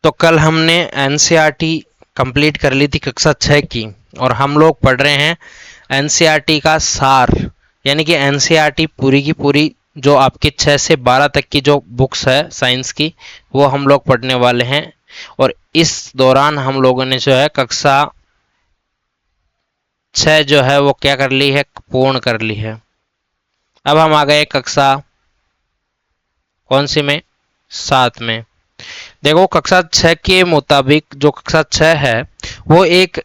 तो कल हमने एनसीईआरटी कंप्लीट कर ली थी कक्षा 6 की, और हम लोग पढ़ रहे हैं एनसीईआरटी का सार, यानी कि एनसीईआरटी पूरी की पूरी जो आपकी 6 से 12 तक की जो बुक्स है साइंस की, वो हम लोग पढ़ने वाले हैं। और इस दौरान हम लोगों ने जो है कक्षा 6 जो है वो क्या कर ली है, पूर्ण कर ली है। अब हम आ गए कक्षा कौन सी में, 7 में। देखो कक्षा 6 के मुताबिक जो कक्षा 6 है वो एक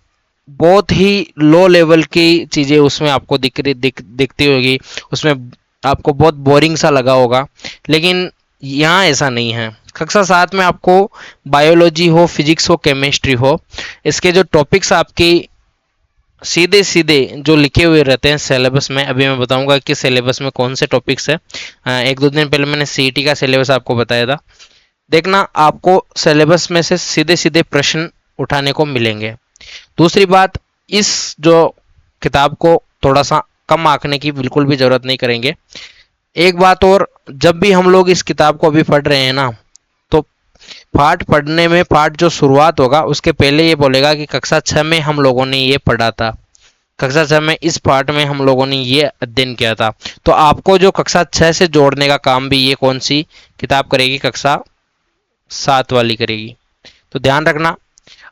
बहुत ही लो लेवल की चीजें उसमें आपको दिखती होगी, उसमें आपको बहुत बोरिंग सा लगा होगा, लेकिन यहाँ ऐसा नहीं है। कक्षा 7 में आपको बायोलॉजी हो, फिजिक्स हो, केमिस्ट्री हो, इसके जो टॉपिक्स आपकी सीधे सीधे जो लिखे हुए रहते हैं सिलेबस में। अभी मैं बताऊंगा कि सिलेबस में कौन से टॉपिक्स है। एक दो दिन पहले मैंने सीईटी का सिलेबस आपको बताया था, देखना आपको सिलेबस में से सीधे सीधे प्रश्न उठाने को मिलेंगे। दूसरी बात, इस जो किताब को थोड़ा सा कम आंकने की बिल्कुल भी जरूरत नहीं करेंगे। एक बात और, जब भी हम लोग इस किताब को अभी पढ़ रहे हैं ना, तो पाठ पढ़ने में पाठ जो शुरुआत होगा उसके पहले ये बोलेगा कि कक्षा 6 में हम लोगों ने ये पढ़ा था, कक्षा 6 में इस पाठ में हम लोगों ने ये अध्ययन किया था। तो आपको जो कक्षा 6 से जोड़ने का काम भी ये कौन सी किताब करेगी, कक्षा 7 वाली करेगी। तो ध्यान रखना,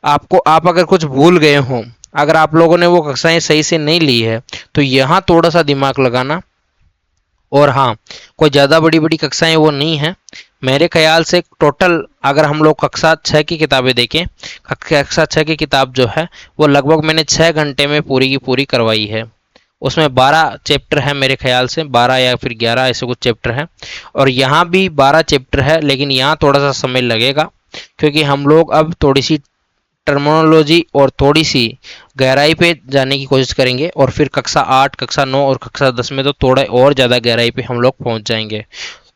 आपको आप अगर कुछ भूल गए हो, अगर आप लोगों ने वो कक्षाएं सही से नहीं ली है, तो यहाँ थोड़ा सा दिमाग लगाना। और हाँ, कोई ज़्यादा बड़ी बड़ी कक्षाएं वो नहीं है मेरे ख्याल से। टोटल अगर हम लोग कक्षा 6 की किताबें देखें, कक्षा 6 की किताब जो है वो लगभग मैंने 6 घंटे में पूरी की पूरी करवाई है। उसमें 12 चैप्टर है मेरे ख्याल से, 12 या फिर 11 ऐसे कुछ चैप्टर है। और यहाँ भी 12 चैप्टर है, लेकिन यहाँ थोड़ा सा समय लगेगा क्योंकि हम लोग अब थोड़ी सी टर्मिनोलॉजी और थोड़ी सी गहराई पे जाने की कोशिश करेंगे। और फिर कक्षा 8, कक्षा 9 और कक्षा 10 में तो थोड़ा और ज़्यादा गहराई पे हम लोग पहुँच जाएंगे।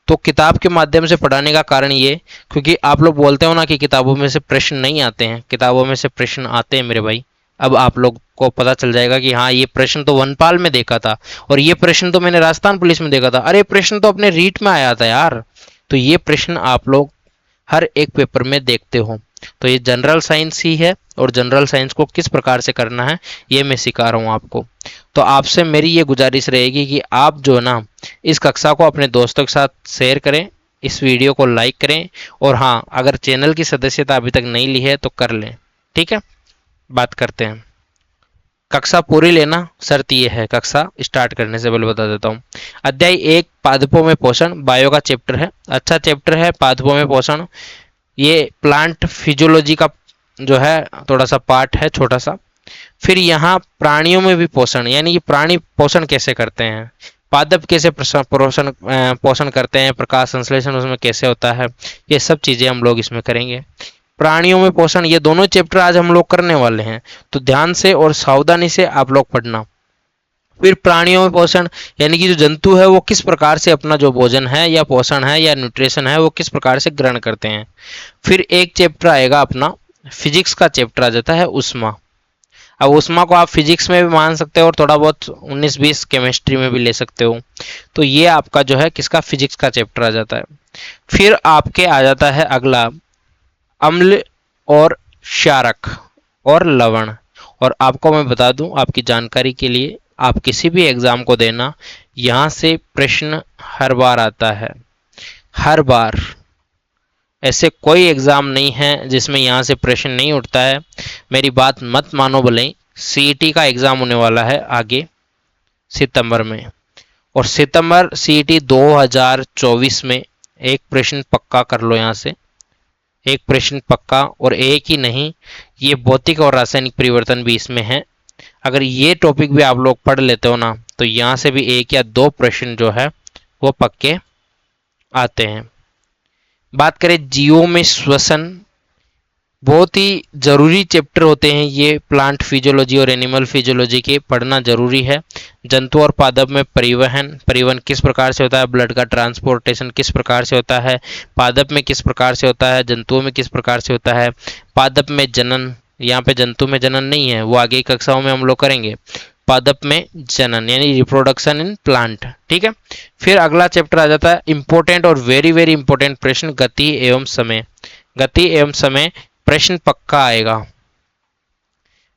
तो किताब के माध्यम से पढ़ाने का कारण ये, क्योंकि आप लोग बोलते हो ना कि किताबों में से प्रश्न नहीं आते हैं, किताबों में से प्रश्न आते हैं मेरे भाई। अब आप लोग को पता चल जाएगा कि हाँ, ये प्रश्न तो वनपाल में देखा था, और ये प्रश्न तो मैंने राजस्थान पुलिस में देखा था, अरे प्रश्न तो अपने रीट में आया था यार। तो ये प्रश्न आप लोग हर एक पेपर में देखते हो। तो ये जनरल साइंस ही है, और जनरल साइंस को किस प्रकार से करना है ये मैं सिखा रहा हूँ आपको। तो आपसे मेरी ये गुजारिश रहेगी कि आप जो ना इस कक्षा को अपने दोस्तों के साथ शेयर करें, इस वीडियो को लाइक करें, और हाँ, अगर चैनल की सदस्यता अभी तक नहीं ली है तो कर लें। ठीक है, बात करते हैं। कक्षा पूरी लेना शर्त ये है, कक्षा स्टार्ट करने से पहले बता देता हूँ। अध्याय 1 पादपों में पोषण, बायो का चैप्टर है, अच्छा चैप्टर है पादपों में पोषण। ये प्लांट फिजियोलॉजी का जो है थोड़ा सा पार्ट है, छोटा सा। फिर यहाँ प्राणियों में भी पोषण, यानी कि प्राणी पोषण कैसे करते हैं, पादप कैसे पोषण करते हैं, प्रकाश संश्लेषण उसमें कैसे होता है, ये सब चीजें हम लोग इसमें करेंगे। प्राणियों में पोषण, ये दोनों चैप्टर आज हम लोग करने वाले हैं, तो ध्यान से और सावधानी से आप लोग पढ़ना। फिर प्राणियों में पोषण, यानी कि जो जंतु है वो किस प्रकार से अपना जो भोजन है या पोषण है या न्यूट्रिशन है वो किस प्रकार से ग्रहण करते हैं। फिर एक चैप्टर आएगा अपना, फिजिक्स का चैप्टर आ जाता है उष्मा। अब उष्मा को आप फिजिक्स में भी मान सकते हो और थोड़ा बहुत 19-20 केमिस्ट्री में भी ले सकते हो। तो ये आपका जो है किसका, फिजिक्स का चैप्टर आ जाता है। फिर आपके आ जाता है अगला अम्ल और क्षारक और लवण। और आपको मैं बता दूं आपकी जानकारी के लिए, आप किसी भी एग्जाम को देना, यहाँ से प्रश्न हर बार आता है, हर बार। ऐसे कोई एग्जाम नहीं है जिसमें यहाँ से प्रश्न नहीं उठता है। मेरी बात मत मानो भले। सीईटी का एग्जाम होने वाला है आगे सितंबर में, और सितंबर सीईटी 2024 में एक प्रश्न पक्का कर लो, यहाँ से एक प्रश्न पक्का। और एक ही नहीं, ये भौतिक और रासायनिक परिवर्तन भी इसमें है। अगर ये टॉपिक भी आप लोग पढ़ लेते हो ना, तो यहाँ से भी 1 या 2 प्रश्न जो है वो पक्के आते हैं। बात करें जीवों में श्वसन, बहुत ही जरूरी चैप्टर होते हैं ये, प्लांट फिजियोलॉजी और एनिमल फिजियोलॉजी के पढ़ना जरूरी है। जंतु और पादप में परिवहन किस प्रकार से होता है, ब्लड का ट्रांसपोर्टेशन किस प्रकार से होता है, पादप में किस प्रकार से होता है, जंतुओं में किस प्रकार से होता है, पादप में जनन, यहाँ पे जंतु में जनन नहीं है, वो आगे की कक्षाओं में हम लोग करेंगे। पादप में जनन यानी रिप्रोडक्शन इन प्लांट। ठीक है, फिर अगला चैप्टर आ जाता है इंपॉर्टेंट और वेरी वेरी इंपॉर्टेंट प्रश्न, गति एवं समय। गति एवं समय प्रश्न पक्का आएगा।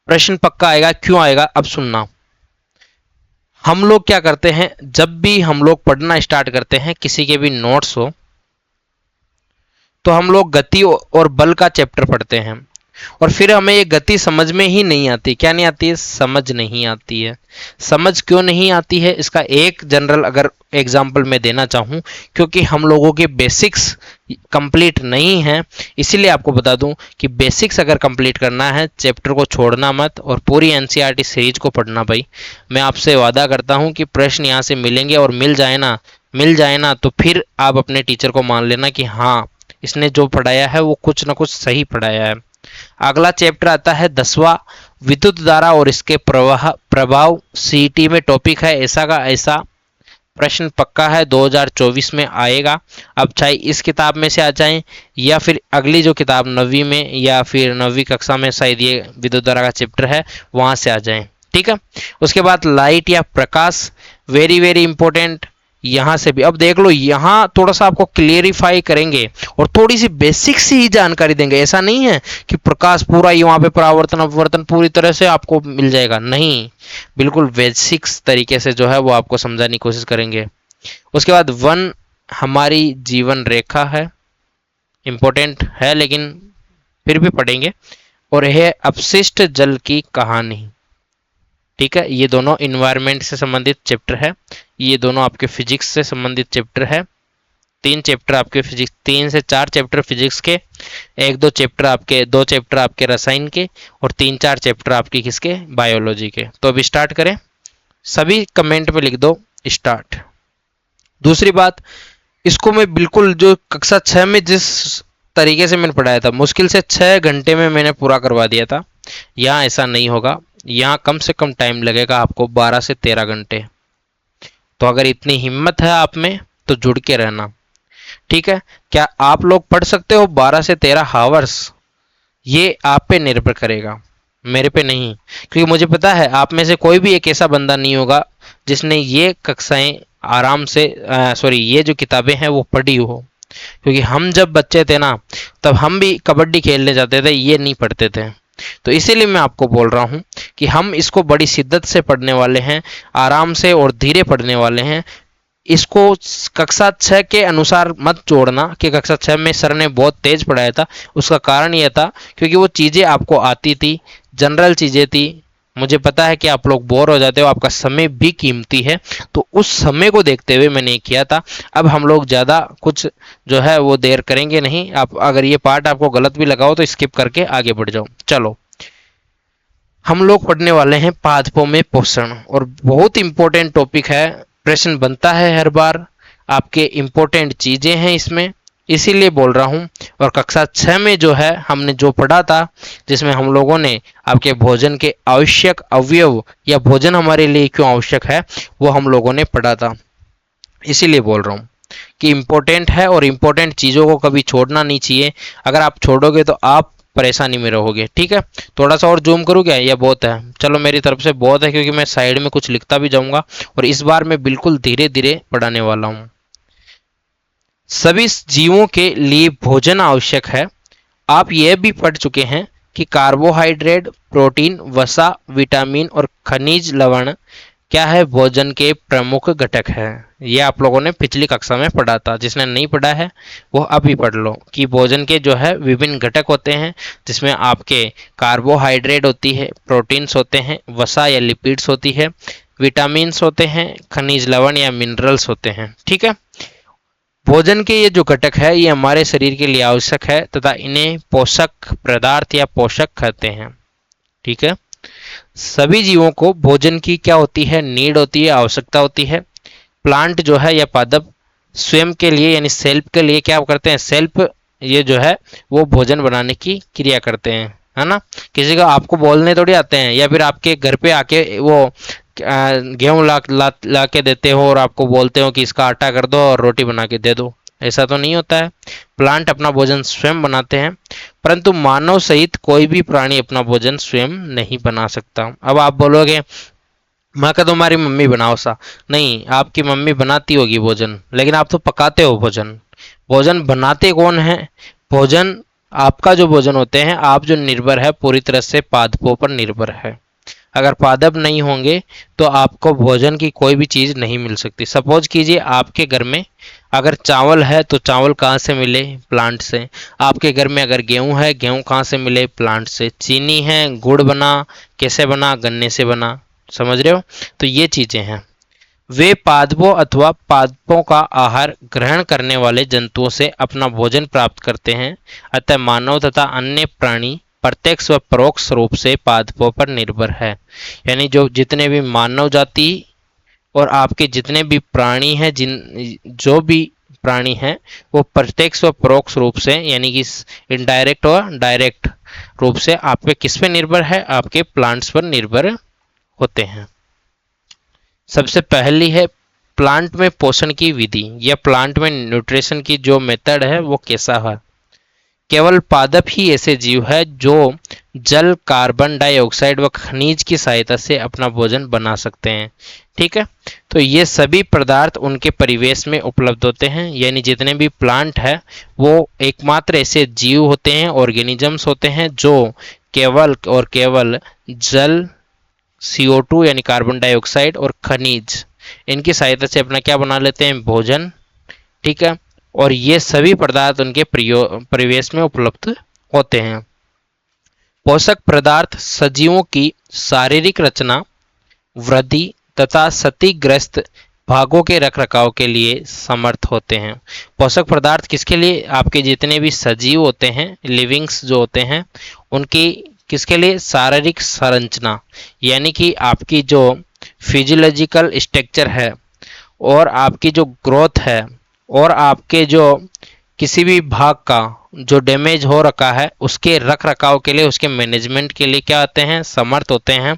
प्रश्न पक्का आएगा, क्यों आएगा अब सुनना। हम लोग क्या करते हैं, जब भी हम लोग पढ़ना स्टार्ट करते हैं, किसी के भी नोट्स हो तो हम लोग गति और बल का चैप्टर पढ़ते हैं और फिर हमें ये गति समझ में ही नहीं आती। क्या नहीं आती है? समझ नहीं आती है। समझ क्यों नहीं आती है, इसका एक जनरल अगर एग्जाम्पल मैं देना चाहूँ, क्योंकि हम लोगों के बेसिक्स कंप्लीट नहीं हैं। इसीलिए आपको बता दूं कि बेसिक्स अगर कंप्लीट करना है, चैप्टर को छोड़ना मत और पूरी एनसीईआरटी सीरीज को पढ़ना भाई। मैं आपसे वादा करता हूं कि प्रश्न यहाँ से मिलेंगे और मिल जाए ना तो फिर आप अपने टीचर को मान लेना कि हाँ, इसने जो पढ़ाया है वो कुछ ना कुछ सही पढ़ाया है। अगला चैप्टर आता है 10वां, विद्युत धारा और इसके प्रभाव। सीईटी में टॉपिक है ऐसा का ऐसा, प्रश्न पक्का है 2024 में आएगा। अब चाहे इस किताब में से आ जाए या फिर अगली जो किताब 9वीं में या फिर 9वीं कक्षा में शायद ये विद्युत धारा का चैप्टर है, वहां से आ जाए। ठीक है। उसके बाद लाइट या प्रकाश, वेरी वेरी इंपॉर्टेंट। यहां से भी अब देख लो, यहां थोड़ा सा आपको क्लियरिफाई करेंगे और थोड़ी सी बेसिक सी ही जानकारी देंगे। ऐसा नहीं है कि प्रकाश पूरा ही वहां पे परावर्तन अपवर्तन पूरी तरह से आपको मिल जाएगा, नहीं, बिल्कुल बेसिक्स तरीके से जो है वो आपको समझाने की कोशिश करेंगे। उसके बाद वन हमारी जीवन रेखा है, इंपॉर्टेंट है लेकिन फिर भी पढ़ेंगे। और है अपशिष्ट जल की कहानी। ठीक है, ये दोनों इन्वायरमेंट से संबंधित चैप्टर है, ये दोनों आपके फिजिक्स से संबंधित चैप्टर है। 3 चैप्टर आपके फिजिक्स, 3 से 4 चैप्टर फिजिक्स के, 1-2 चैप्टर आपके, 2 चैप्टर आपके रसायन के और 3-4 चैप्टर आपके किसके, बायोलॉजी के। तो अब स्टार्ट करें, सभी कमेंट में लिख दो स्टार्ट। दूसरी बात, इसको मैं बिल्कुल जो कक्षा 6 में जिस तरीके से मैंने पढ़ाया था, मुश्किल से 6 घंटे में मैंने पूरा करवा दिया था। यहाँ ऐसा नहीं होगा, यहाँ कम से कम टाइम लगेगा आपको 12 से 13 घंटे। तो अगर इतनी हिम्मत है आप में तो जुड़ के रहना। ठीक है, क्या आप लोग पढ़ सकते हो 12 से 13 हावर्स? ये आप पे निर्भर करेगा, मेरे पे नहीं। क्योंकि मुझे पता है आप में से कोई भी एक ऐसा बंदा नहीं होगा जिसने ये कक्षाएं आराम से सॉरी ये जो किताबें हैं वो पढ़ी हो। क्योंकि हम जब बच्चे थे ना, तब हम भी कबड्डी खेलने जाते थे, ये नहीं पढ़ते थे। तो इसीलिए मैं आपको बोल रहा हूँ कि हम इसको बड़ी शिद्दत से पढ़ने वाले हैं, आराम से और धीरे पढ़ने वाले हैं। इसको कक्षा 6 के अनुसार मत जोड़ना कि कक्षा 6 में सर ने बहुत तेज पढ़ाया था। उसका कारण यह था क्योंकि वो चीज़ें आपको आती थी, जनरल चीज़ें थी। मुझे पता है कि आप लोग बोर हो जाते हो, आपका समय भी कीमती है, तो उस समय को देखते हुए मैंने ये किया था। अब हम लोग ज़्यादा कुछ जो है वो देर करेंगे नहीं। आप अगर ये पार्ट आपको गलत भी लगाओ तो स्किप करके आगे बढ़ जाओ। चलो, हम लोग पढ़ने वाले हैं पादपों में पोषण, और बहुत इंपॉर्टेंट टॉपिक है। प्रश्न बनता है हर बार, आपके इंपॉर्टेंट चीज़ें हैं इसमें, इसीलिए बोल रहा हूँ। और कक्षा 6 में जो है हमने जो पढ़ा था, जिसमें हम लोगों ने आपके भोजन के आवश्यक अवयव या भोजन हमारे लिए क्यों आवश्यक है वो हम लोगों ने पढ़ा था। इसीलिए बोल रहा हूँ कि इम्पोर्टेंट है और इम्पोर्टेंट चीज़ों को कभी छोड़ना नहीं चाहिए। अगर आप छोड़ोगे तो आप परेशानी में रहोगे। ठीक है, थोड़ा सा और जूम करूँ क्या, या बहुत है? चलो, मेरी तरफ से बहुत है, क्योंकि मैं साइड में कुछ लिखता भी जाऊंगा और इस बार मैं बिल्कुल धीरे धीरे पढ़ाने वाला हूँ। सभी जीवों के लिए भोजन आवश्यक है। आप यह भी पढ़ चुके हैं कि कार्बोहाइड्रेट, प्रोटीन, वसा, विटामिन और खनिज लवण क्या है, भोजन के प्रमुख घटक है। ये आप लोगों ने पिछली कक्षा में पढ़ा था। जिसने नहीं पढ़ा है वो अभी पढ़ लो कि भोजन के जो है विभिन्न घटक होते हैं, जिसमें आपके कार्बोहाइड्रेट होती है, प्रोटीन्स होते हैं, वसा या लिपिड्स होती है, विटामिन्स होते हैं, खनिज लवण या मिनरल्स होते हैं। ठीक है, भोजन के ये जो घटक है ये हमारे शरीर के लिए आवश्यक है तथा इन्हें पोषक पदार्थ या पोषक कहते हैं। ठीक है, सभी जीवों को भोजन की क्या होती है, नीड होती है, आवश्यकता होती है। प्लांट जो है या पादप स्वयं के लिए यानी सेल्फ के लिए क्या करते हैं, सेल्फ ये जो है वो भोजन बनाने की क्रिया करते हैं, है ना। किसी का आपको बोलने थोड़ी आते हैं, या फिर आपके घर पे आके वो गेहूँ ला के देते हो और आपको बोलते हो कि इसका आटा कर दो और रोटी बना के दे दो। ऐसा तो नहीं होता है। प्लांट अपना भोजन स्वयं बनाते हैं, परंतु मानव सहित कोई भी प्राणी अपना भोजन स्वयं नहीं बना सकता। अब आप बोलोगे मैं कह तुम्हारी मम्मी बनाओ सा, नहीं, आपकी मम्मी बनाती होगी भोजन, लेकिन आप तो पकाते हो भोजन। भोजन बनाते कौन है? भोजन आपका जो भोजन होते हैं, आप जो निर्भर है पूरी तरह से पादपों पर निर्भर है। अगर पादप नहीं होंगे तो आपको भोजन की कोई भी चीज़ नहीं मिल सकती। सपोज कीजिए आपके घर में अगर चावल है तो चावल कहाँ से मिले? प्लांट से। आपके घर में अगर गेहूं है, गेहूं कहाँ से मिले? प्लांट से। चीनी है, गुड़ बना कैसे बना? गन्ने से बना। समझ रहे हो? तो ये चीज़ें हैं। वे पादपों अथवा पादपों का आहार ग्रहण करने वाले जंतुओं से अपना भोजन प्राप्त करते हैं। अतः मानव तथा अन्य प्राणी प्रत्यक्ष व परोक्ष रूप से पादपों पर निर्भर है। यानी जो जितने भी मानव जाति और आपके जितने भी प्राणी हैं, जो भी प्राणी हैं, वो प्रत्यक्ष व परोक्ष रूप से यानी कि इनडायरेक्ट और डायरेक्ट रूप से आप पे किस पे निर्भर है? आपके प्लांट्स पर निर्भर होते हैं। सबसे पहली है प्लांट में पोषण की विधि या प्लांट में न्यूट्रिशन की जो मेथड है वो कैसा है। केवल पादप ही ऐसे जीव है जो जल, कार्बन डाइऑक्साइड व खनिज की सहायता से अपना भोजन बना सकते हैं। ठीक है, तो ये सभी पदार्थ उनके परिवेश में उपलब्ध होते हैं। यानी जितने भी प्लांट है वो एकमात्र ऐसे जीव होते हैं, ऑर्गेनिजम्स होते हैं जो केवल और केवल जल, CO2 यानी कार्बन डाइऑक्साइड और खनिज, इनकी सहायता से अपना क्या बना लेते हैं? भोजन। ठीक है, और ये सभी पदार्थ उनके परिवेश में उपलब्ध होते हैं। पोषक पदार्थ सजीवों की शारीरिक रचना, वृद्धि तथा क्षतिग्रस्त भागों के रखरखाव के लिए समर्थ होते हैं। पोषक पदार्थ किसके लिए? आपके जितने भी सजीव होते हैं, लिविंग्स जो होते हैं, उनकी किसके लिए? शारीरिक संरचना, यानी कि आपकी जो फिजियोलॉजिकल स्ट्रक्चर है और आपकी जो ग्रोथ है और आपके जो किसी भी भाग का जो डैमेज हो रखा है उसके रख रखाव के लिए, उसके मैनेजमेंट के लिए क्या आते हैं? समर्थ होते हैं।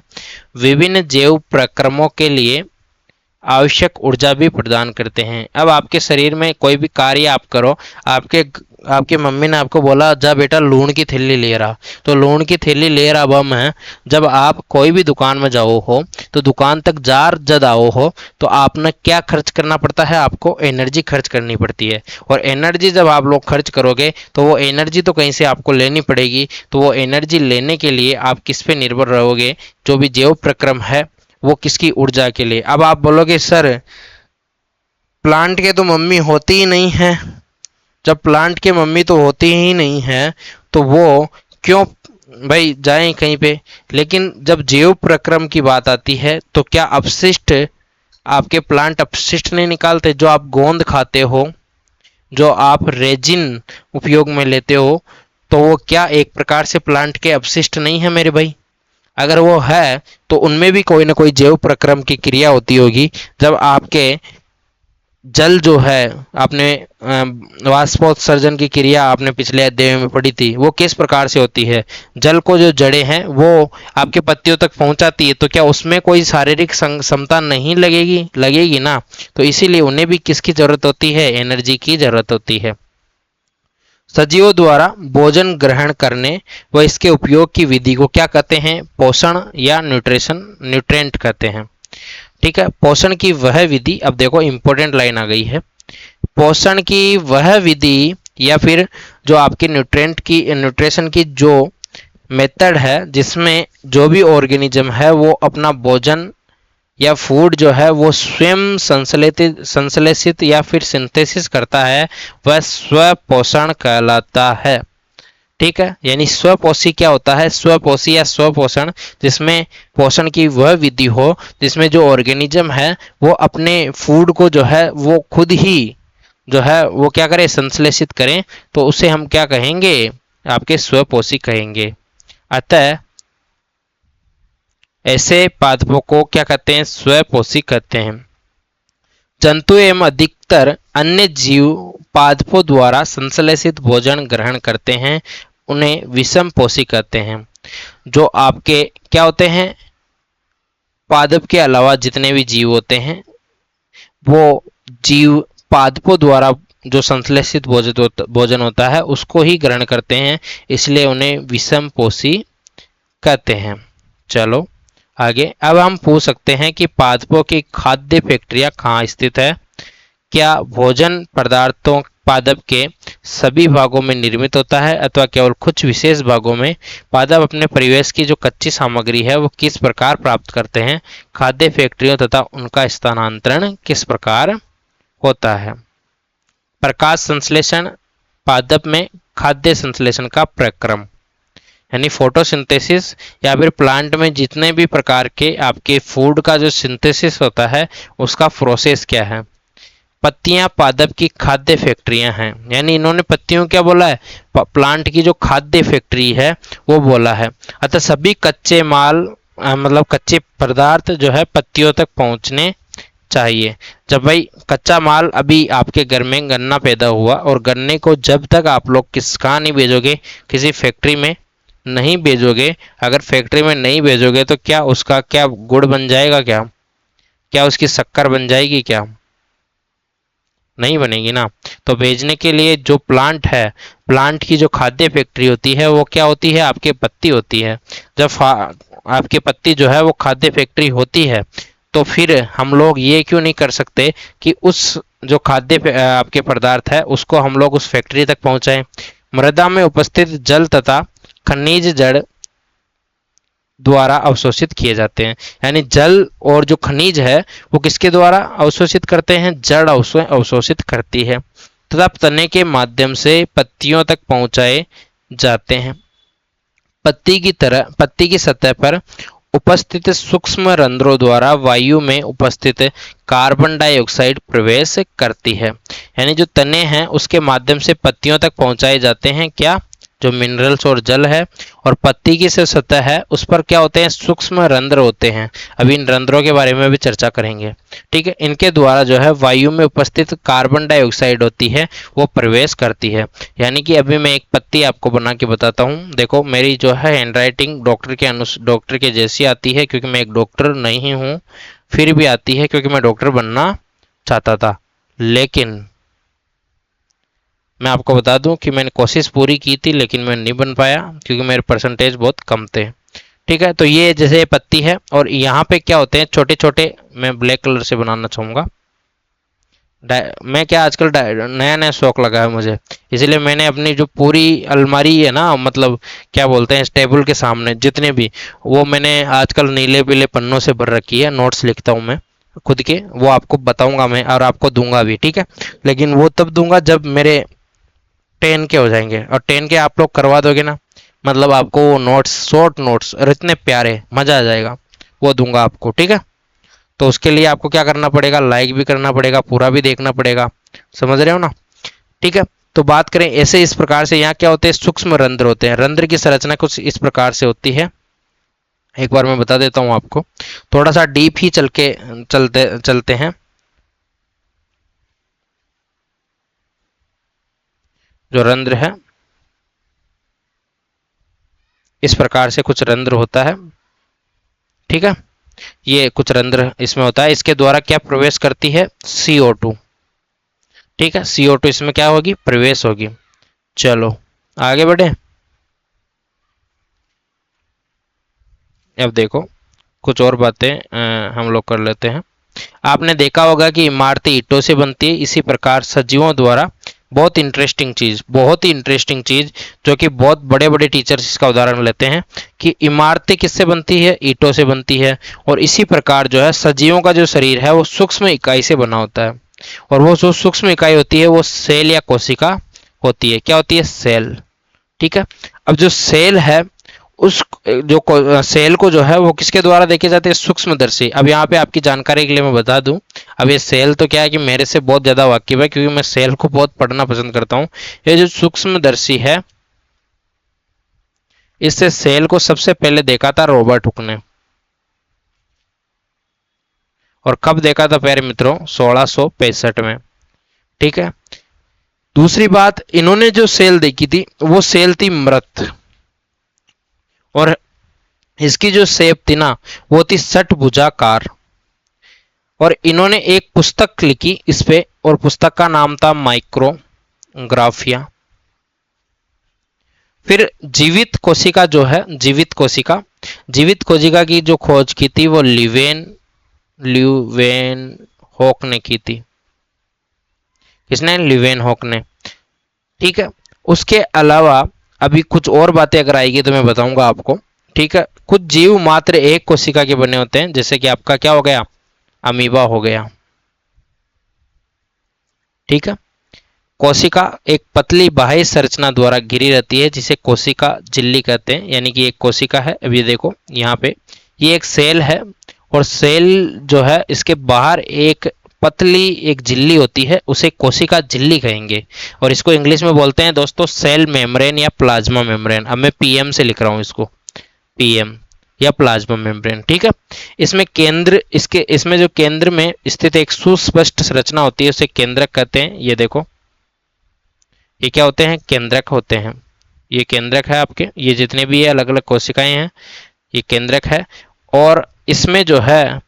विभिन्न जैव प्रक्रमों के लिए आवश्यक ऊर्जा भी प्रदान करते हैं। अब आपके शरीर में कोई भी कार्य आप करो, आपके मम्मी ने आपको बोला जा बेटा लूण की थैली ले रहा, तो लूण की थैली ले रहा बम है। जब आप कोई भी दुकान में जाओ हो तो दुकान तक जार जद आओ हो तो आपने क्या खर्च करना पड़ता है? आपको एनर्जी खर्च करनी पड़ती है। और एनर्जी जब आप लोग खर्च करोगे तो वो एनर्जी तो कहीं से आपको लेनी पड़ेगी। तो वो एनर्जी लेने के लिए आप किस पे निर्भर रहोगे? जो भी जैव प्रक्रम है वो किसकी ऊर्जा के लिए। अब आप बोलोगे सर प्लांट के तो मम्मी होती ही नहीं है। जब प्लांट के मम्मी तो होती ही नहीं है तो वो क्यों भाई जाएं कहीं पे? लेकिन जब जैव प्रक्रम की बात आती है तो क्या अपशिष्ट आपके प्लांट अपशिष्ट नहीं निकालते? जो आप गोंद खाते हो, जो आप रेजिन उपयोग में लेते हो, तो वो क्या एक प्रकार से प्लांट के अपशिष्ट नहीं है मेरे भाई? अगर वो है तो उनमें भी कोई ना कोई जैव प्रक्रम की क्रिया होती होगी। जब आपके जल जो है, आपने वाष्पोत्सर्जन की क्रिया आपने पिछले अध्याय में पढ़ी थी, वो किस प्रकार से होती है? जल को जो जड़ें हैं वो आपके पत्तियों तक पहुंचाती है, तो क्या उसमें कोई शारीरिक क्षमता नहीं लगेगी? लगेगी ना। तो इसीलिए उन्हें भी किसकी जरूरत होती है? एनर्जी की जरूरत होती है। सजीवों द्वारा भोजन ग्रहण करने व इसके उपयोग की विधि को क्या कहते हैं? पोषण या न्यूट्रेंट कहते हैं। ठीक है, पोषण की वह विधि, अब देखो इंपॉर्टेंट लाइन आ गई है। पोषण की वह विधि या फिर जो आपकी न्यूट्रिशन की जो मेथड है जिसमें जो भी ऑर्गेनिज्म है वो अपना भोजन या फूड जो है वो स्वयं संश्लेषित या फिर सिंथेसिस करता है, वह स्वपोषण कहलाता है। ठीक है, यानी स्वपोषी क्या होता है? स्वपोषी या स्वपोषण, जिसमें पोषण की वह विधि हो जिसमें जो ऑर्गेनिज्म है वो अपने फूड को जो है वो खुद ही जो है वो क्या करें? संश्लेषित करें, तो उसे हम क्या कहेंगे? आपके स्वपोषी कहेंगे। अतः ऐसे पादपों को क्या कहते हैं? स्वपोषी कहते हैं। जंतु एवं अधिकतर अन्य जीव पादपों द्वारा संश्लेषित भोजन ग्रहण करते हैं, उन्हें विषमपोषी कहते हैं। जो आपके क्या होते हैं? पादप के अलावा जितने भी जीव होते हैं वो जीव पादपों द्वारा जो संश्लेषित भोजन होता है उसको ही ग्रहण करते हैं, इसलिए उन्हें विषमपोषी कहते हैं। चलो आगे, अब हम पूछ सकते हैं कि पादपों की खाद्य फैक्ट्रियां कहाँ स्थित है? क्या भोजन पदार्थों पादप के सभी भागों में निर्मित होता है अथवा केवल कुछ विशेष भागों में। पादप अपने परिवेश की जो कच्ची सामग्री है वो किस प्रकार प्राप्त करते हैं। खाद्य फैक्ट्रियों तथा उनका स्थानांतरण किस प्रकार होता है। प्रकाश संश्लेषण पादप में खाद्य संश्लेषण का प्रक्रम यानी फोटोसिंथेसिस, या फिर प्लांट में जितने भी प्रकार के आपके फूड का जो सिंथेसिस होता है उसका प्रोसेस क्या है। पत्तियां पादप की खाद्य फैक्ट्रियां हैं, यानी इन्होंने पत्तियों क्या बोला है, प्लांट की जो खाद्य फैक्ट्री है वो बोला है। अतः सभी कच्चे माल मतलब कच्चे पदार्थ जो है पत्तियों तक पहुंचने चाहिए। जब भाई कच्चा माल अभी आपके घर में गन्ना पैदा हुआ और गन्ने को जब तक आप लोग कहाँ नहीं भेजोगे, किसी फैक्ट्री में नहीं भेजोगे, अगर फैक्ट्री में नहीं भेजोगे तो क्या उसका क्या गुड़ बन जाएगा, क्या क्या उसकी शक्कर बन जाएगी, क्या नहीं बनेगी ना। तो भेजने के लिए जो प्लांट है, प्लांट की जो खाद्य फैक्ट्री होती है वो क्या होती है, आपके पत्ती होती है। जब आपके पत्ती जो है वो खाद्य फैक्ट्री होती है तो फिर हम लोग ये क्यों नहीं कर सकते कि उस जो खाद्य आपके पदार्थ है उसको हम लोग उस फैक्ट्री तक पहुंचाएं। मृदा में उपस्थित जल तथा खनिज जड़ द्वारा अवशोषित किए जाते हैं, यानी जल और जो खनिज है वो किसके द्वारा अवशोषित करते हैं, जड़ अवशोषित करती है तथा तने के माध्यम से पत्तियों तक पहुंचाए जाते हैं। पत्ती की सतह पर उपस्थित सूक्ष्म रंध्रों द्वारा वायु में उपस्थित कार्बन डाइऑक्साइड प्रवेश करती है, यानी जो तने हैं उसके माध्यम से पत्तियों तक पहुंचाए जाते हैं क्या, जो मिनरल्स और जल है। और पत्ती की जो सतह है उस पर क्या होते हैं, सूक्ष्म रंध्र होते हैं। अभी इन रंध्रों के बारे में भी चर्चा करेंगे, ठीक है। इनके द्वारा जो है वायु में उपस्थित कार्बन डाइऑक्साइड होती है वो प्रवेश करती है। यानी कि अभी मैं एक पत्ती आपको बना के बताता हूँ। देखो मेरी जो है हैंड राइटिंग डॉक्टर के जैसी आती है, क्योंकि मैं एक डॉक्टर नहीं हूँ, फिर भी आती है क्योंकि मैं डॉक्टर बनना चाहता था, लेकिन मैं आपको बता दूं कि मैंने कोशिश पूरी की थी लेकिन मैं नहीं बन पाया क्योंकि मेरे परसेंटेज बहुत कम थे, ठीक है। तो ये जैसे पत्ती है और यहाँ पे क्या होते हैं छोटे छोटे, मैं ब्लैक कलर से बनाना चाहूँगा। मैं क्या आजकल नया नया शौक लगा है मुझे, इसलिए मैंने अपनी जो पूरी अलमारी है ना, मतलब क्या बोलते हैं, इस टेबल के सामने जितने भी, वो मैंने आजकल नीले पीले पन्नों से भर रखी है। नोट्स लिखता हूँ मैं खुद के, वो आपको बताऊंगा मैं और आपको दूंगा भी, ठीक है। लेकिन वो तब दूंगा जब मेरे 10 के हो जाएंगे, और 10 के आप लोग करवा दोगे ना, मतलब आपको वो नोट्स, शॉर्ट नोट्स और इतने प्यारे, मजा आ जाएगा, वो दूंगा आपको, ठीक है। तो उसके लिए आपको क्या करना पड़ेगा, लाइक भी करना पड़ेगा, पूरा भी देखना पड़ेगा, समझ रहे हो ना, ठीक है। तो बात करें ऐसे इस प्रकार से, यहाँ क्या होते हैं, सूक्ष्म रंध्र होते हैं। रंध्र की संरचना कुछ इस प्रकार से होती है, एक बार मैं बता देता हूँ आपको, थोड़ा सा डीप ही चलते हैं। जो रंध्र है इस प्रकार से कुछ रंध्र होता है, ठीक है। ये कुछ रंध्र इसमें होता है, इसके द्वारा क्या प्रवेश करती है, CO2, ठीक है। CO2 इसमें क्या होगी, प्रवेश होगी। चलो आगे बढ़े। अब देखो कुछ और बातें हम लोग कर लेते हैं। आपने देखा होगा कि इमारतें ईंटों से बनती है, इसी प्रकार सजीवों द्वारा बहुत ही इंटरेस्टिंग चीज जो कि बहुत बड़े बड़े टीचर्स इसका उदाहरण लेते हैं कि इमारतें किससे बनती है, ईंटों से बनती है। और इसी प्रकार जो है सजीवों का जो शरीर है वो सूक्ष्म इकाई से बना होता है, और वो जो सूक्ष्म इकाई होती है वो सेल या कोशिका होती है। क्या होती है, सेल, ठीक है। अब जो सेल है उस जो सेल को जो है वो किसके द्वारा देखे जाते हैं, सूक्ष्मदर्शी। अब यहाँ पे आपकी जानकारी के लिए मैं बता दूं, अब ये सेल तो क्या है कि मेरे से बहुत ज्यादा वाकिफ है क्योंकि मैं सेल को बहुत पढ़ना पसंद करता हूँ। ये जो सूक्ष्मदर्शी है, इससे सेल को सबसे पहले देखा था रॉबर्ट हुक ने, और कब देखा था प्यारे मित्रों, 1665 में, ठीक है। दूसरी बात, इन्होंने जो सेल देखी थी वो सेल थी मृत, और इसकी जो शेप थी ना वो थी षटभुजाकार। और इन्होंने एक पुस्तक लिखी इस पे, और पुस्तक का नाम था माइक्रोग्राफिया। फिर जीवित कोशिका जो है, जीवित कोशिका की जो खोज की थी वो ल्यूवेन हॉक ने की थी। किसने, ल्यूवेन हॉक ने। ठीक है। उसके अलावा अभी कुछ और बातें अगर आएगी तो मैं बताऊंगा आपको। ठीक है। कुछ जीव मात्र एक कोशिका के बने होते हैं, जैसे कि आपका क्या हो गया, अमीबा हो गया। ठीक है। कोशिका एक पतली बाह्य संरचना द्वारा घिरी रहती है जिसे कोशिका झिल्ली कहते हैं। यानी कि एक कोशिका है, अब ये देखो यहाँ पे ये एक सेल है, और सेल जो है इसके बाहर एक पतली एक झिल्ली होती है, उसे कोशिका झिल्ली कहेंगे। और इसको इंग्लिश में बोलते हैं दोस्तों सेल मेम्ब्रेन या प्लाज्मा मेम्ब्रेन। अब मैं पीएम से लिख रहा हूँ इसको, पीएम या प्लाज्मा मेम्ब्रेन। ठीक है। इसमें केंद्र इसमें जो केंद्र में स्थित एक सुस्पष्ट संरचना होती है उसे केंद्रक कहते हैं। ये देखो ये क्या होते हैं, केंद्रक होते हैं। ये केंद्रक है आपके, ये जितने भी अलग अलग कोशिकाएं हैं ये केंद्रक है। और इसमें जो है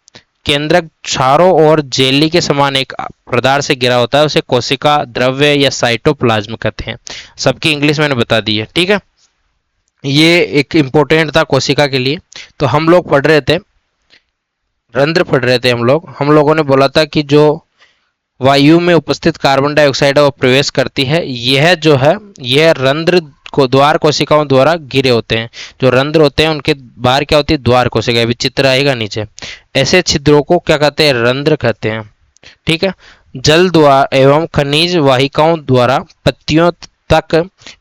केंद्रक चारों ओर जेली के समान एक पदार्थ से घिरा होता है, उसे कोशिका द्रव्य या साइटोप्लाज्म कहते हैं। सबकी इंग्लिश मैंने बता दी है। ठीक है। ये एक इम्पोर्टेंट था कोशिका के लिए। तो हम लोग पढ़ रहे थे, रंध्र पढ़ रहे थे हम लोगों ने बोला था कि जो वायु में उपस्थित कार्बन डाइऑक्साइड वो प्रवेश करती है, यह जो है यह रंध्र को द्वार कोशिकाओं द्वारा घिरे होते हैं। जो रंध्र होते हैं उनके बाहर क्या होती है, द्वार कोशिका। अभी चित्र आएगा नीचे। ऐसे छिद्रों को क्या कहते हैं, रंध्र कहते हैं। ठीक है। जल द्वारा एवं खनिज वाहिकाओं द्वारा पत्तियों तक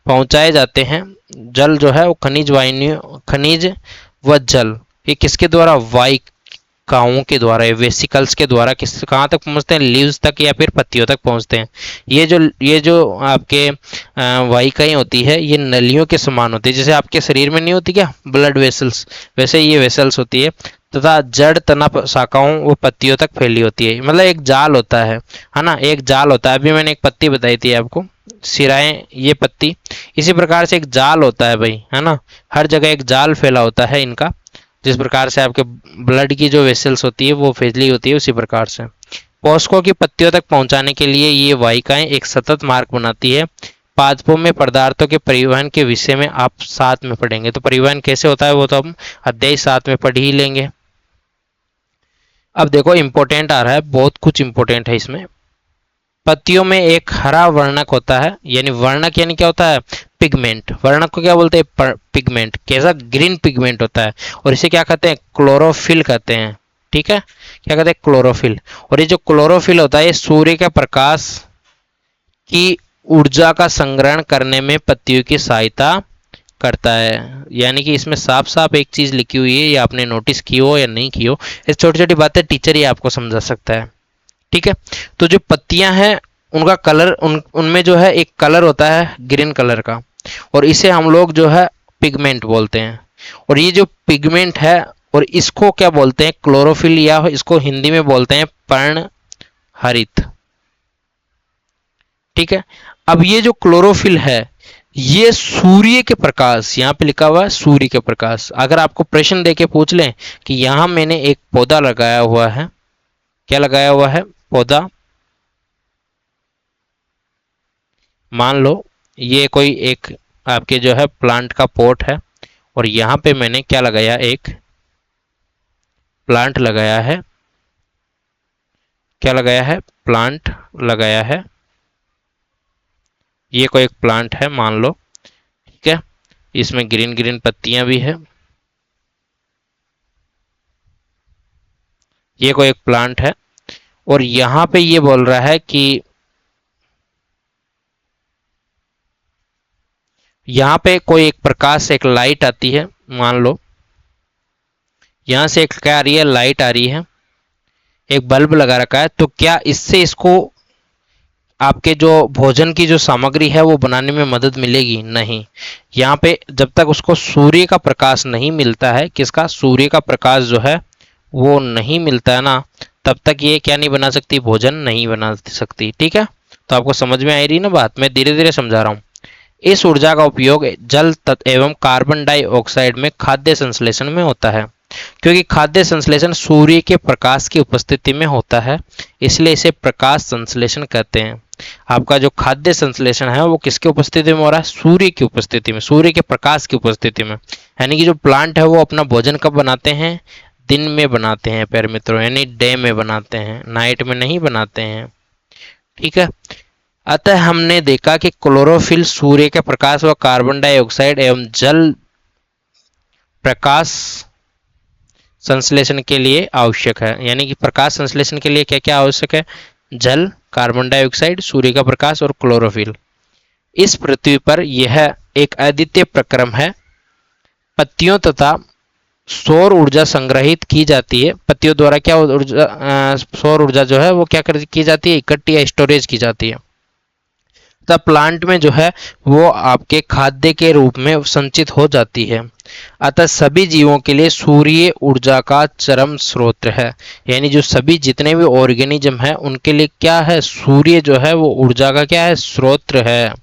पहुंचाए जाते हैं। जल जो है वो खनिज व जल ये किसके द्वारा, वाहिकाओं के द्वारा, वेसिकल्स के द्वारा किस कहाँ तक पहुंचते हैं, लीव्स तक या फिर पत्तियों तक पहुंचते हैं। ये जो आपके वाहिकाएं होती है ये नलियों के समान होती है। जैसे आपके शरीर में नहीं होती क्या ब्लड वेसल्स, वैसे ये वेसल्स होती है। तथा जड़ तना शाखाओं व पत्तियों तक फैली होती है। मतलब एक जाल होता है ना, एक जाल होता है। अभी मैंने एक पत्ती बताई थी आपको, सिराएं, ये पत्ती। इसी प्रकार से एक जाल होता है भाई, है ना। हर जगह एक जाल फैला होता है इनका। जिस प्रकार से आपके ब्लड की जो वेसल्स होती है वो फैली होती है, उसी प्रकार से पोषकों की पत्तियों तक पहुंचाने के लिए ये वाहिकाएं एक सतत मार्ग बनाती है। पादपों में पदार्थों के परिवहन के विषय में आप साथ में पढ़ेंगे। तो परिवहन कैसे होता है वो तो हम अध्याय साथ में पढ़ ही लेंगे। अब देखो इंपॉर्टेंट आ रहा है, बहुत कुछ इंपॉर्टेंट है इसमें। पत्तियों में एक हरा वर्णक होता है, यानी वर्णक यानी क्या होता है, पिगमेंट। वर्णक को क्या बोलते हैं, पिगमेंट। कैसा, ग्रीन पिगमेंट होता है। और इसे क्या कहते हैं, क्लोरोफिल कहते हैं। ठीक है। क्या कहते हैं, क्लोरोफिल। और ये जो क्लोरोफिल होता है ये सूर्य के प्रकाश की ऊर्जा का संग्रहण करने में पत्तियों की सहायता करता है। यानी कि इसमें साफ साफ एक चीज लिखी हुई है, ये आपने नोटिस की हो या नहीं की हो, इस छोटी छोटी बातें टीचर ही आपको समझा सकता है। ठीक है। तो जो पत्तियां हैं उनका कलर, उनमें जो है एक कलर होता है ग्रीन कलर का, और इसे हम लोग जो है पिगमेंट बोलते हैं। और ये जो पिगमेंट है और इसको क्या बोलते हैं, क्लोरोफिल, या इसको हिंदी में बोलते हैं पर्णहरित। ठीक है। अब ये जो क्लोरोफिल है ये सूर्य के प्रकाश, यहाँ पे लिखा हुआ है सूर्य के प्रकाश। अगर आपको प्रश्न देके पूछ लें कि यहाँ मैंने एक पौधा लगाया हुआ है, क्या लगाया हुआ है, पौधा। मान लो ये कोई एक आपके जो है प्लांट का पॉट है, और यहाँ पे मैंने क्या लगाया, एक प्लांट लगाया है। क्या लगाया है, प्लांट लगाया है। ये कोई एक प्लांट है मान लो। ठीक है। इसमें ग्रीन ग्रीन पत्तियां भी है। ये कोई एक प्लांट है, और यहां पे ये बोल रहा है कि यहां पे कोई एक प्रकाश से एक लाइट आती है। मान लो यहां से एक क्या आ रही है, लाइट आ रही है। एक बल्ब लगा रखा है, तो क्या इससे इसको आपके जो भोजन की जो सामग्री है वो बनाने में मदद मिलेगी, नहीं। यहाँ पे जब तक उसको सूर्य का प्रकाश नहीं मिलता है, किसका, सूर्य का प्रकाश जो है वो नहीं मिलता है ना, तब तक ये क्या नहीं बना सकती, भोजन नहीं बना सकती। ठीक है। तो आपको समझ में आ रही ना बात, मैं धीरे धीरे समझा रहा हूँ। इस ऊर्जा का उपयोग जल तत्व एवं कार्बन डाइऑक्साइड में खाद्य संश्लेषण में होता है। क्योंकि खाद्य संश्लेषण सूर्य के प्रकाश की उपस्थिति में होता है, इसलिए इसे प्रकाश संश्लेषण कहते हैं। आपका जो खाद्य संश्लेषण है वो किसकी उपस्थिति में हो रहा है, सूर्य की उपस्थिति में, सूर्य के प्रकाश की उपस्थिति में। यानी कि जो प्लांट है वो अपना भोजन कब बनाते हैं, दिन में बनाते हैं प्यारे मित्रों, यानी डे में बनाते हैं, नाइट में नहीं बनाते हैं। ठीक है। अतः हमने देखा कि क्लोरोफिल सूर्य के प्रकाश व कार्बन डाइऑक्साइड एवं जल प्रकाश संश्लेषण के लिए आवश्यक है। यानी कि प्रकाश संश्लेषण के लिए क्या क्या आवश्यक है? जल, कार्बन डाइऑक्साइड, सूर्य का प्रकाश और क्लोरोफिल। इस पृथ्वी पर यह एक अद्वितीय प्रक्रम है। पत्तियों तथा सौर ऊर्जा संग्रहित की जाती है। पत्तियों द्वारा क्या ऊर्जा, सौर ऊर्जा जो है वो क्या की जाती है? इकट्ठी या स्टोरेज की जाती है। तब प्लांट में जो है वो आपके खाद्य के रूप में संचित हो जाती है। अतः सभी जीवों के लिए सूर्य ऊर्जा का चरम स्रोत है। यानी जो सभी जितने भी ऑर्गेनिज्म है उनके लिए क्या है? सूर्य जो है वो ऊर्जा का क्या है? स्रोत है।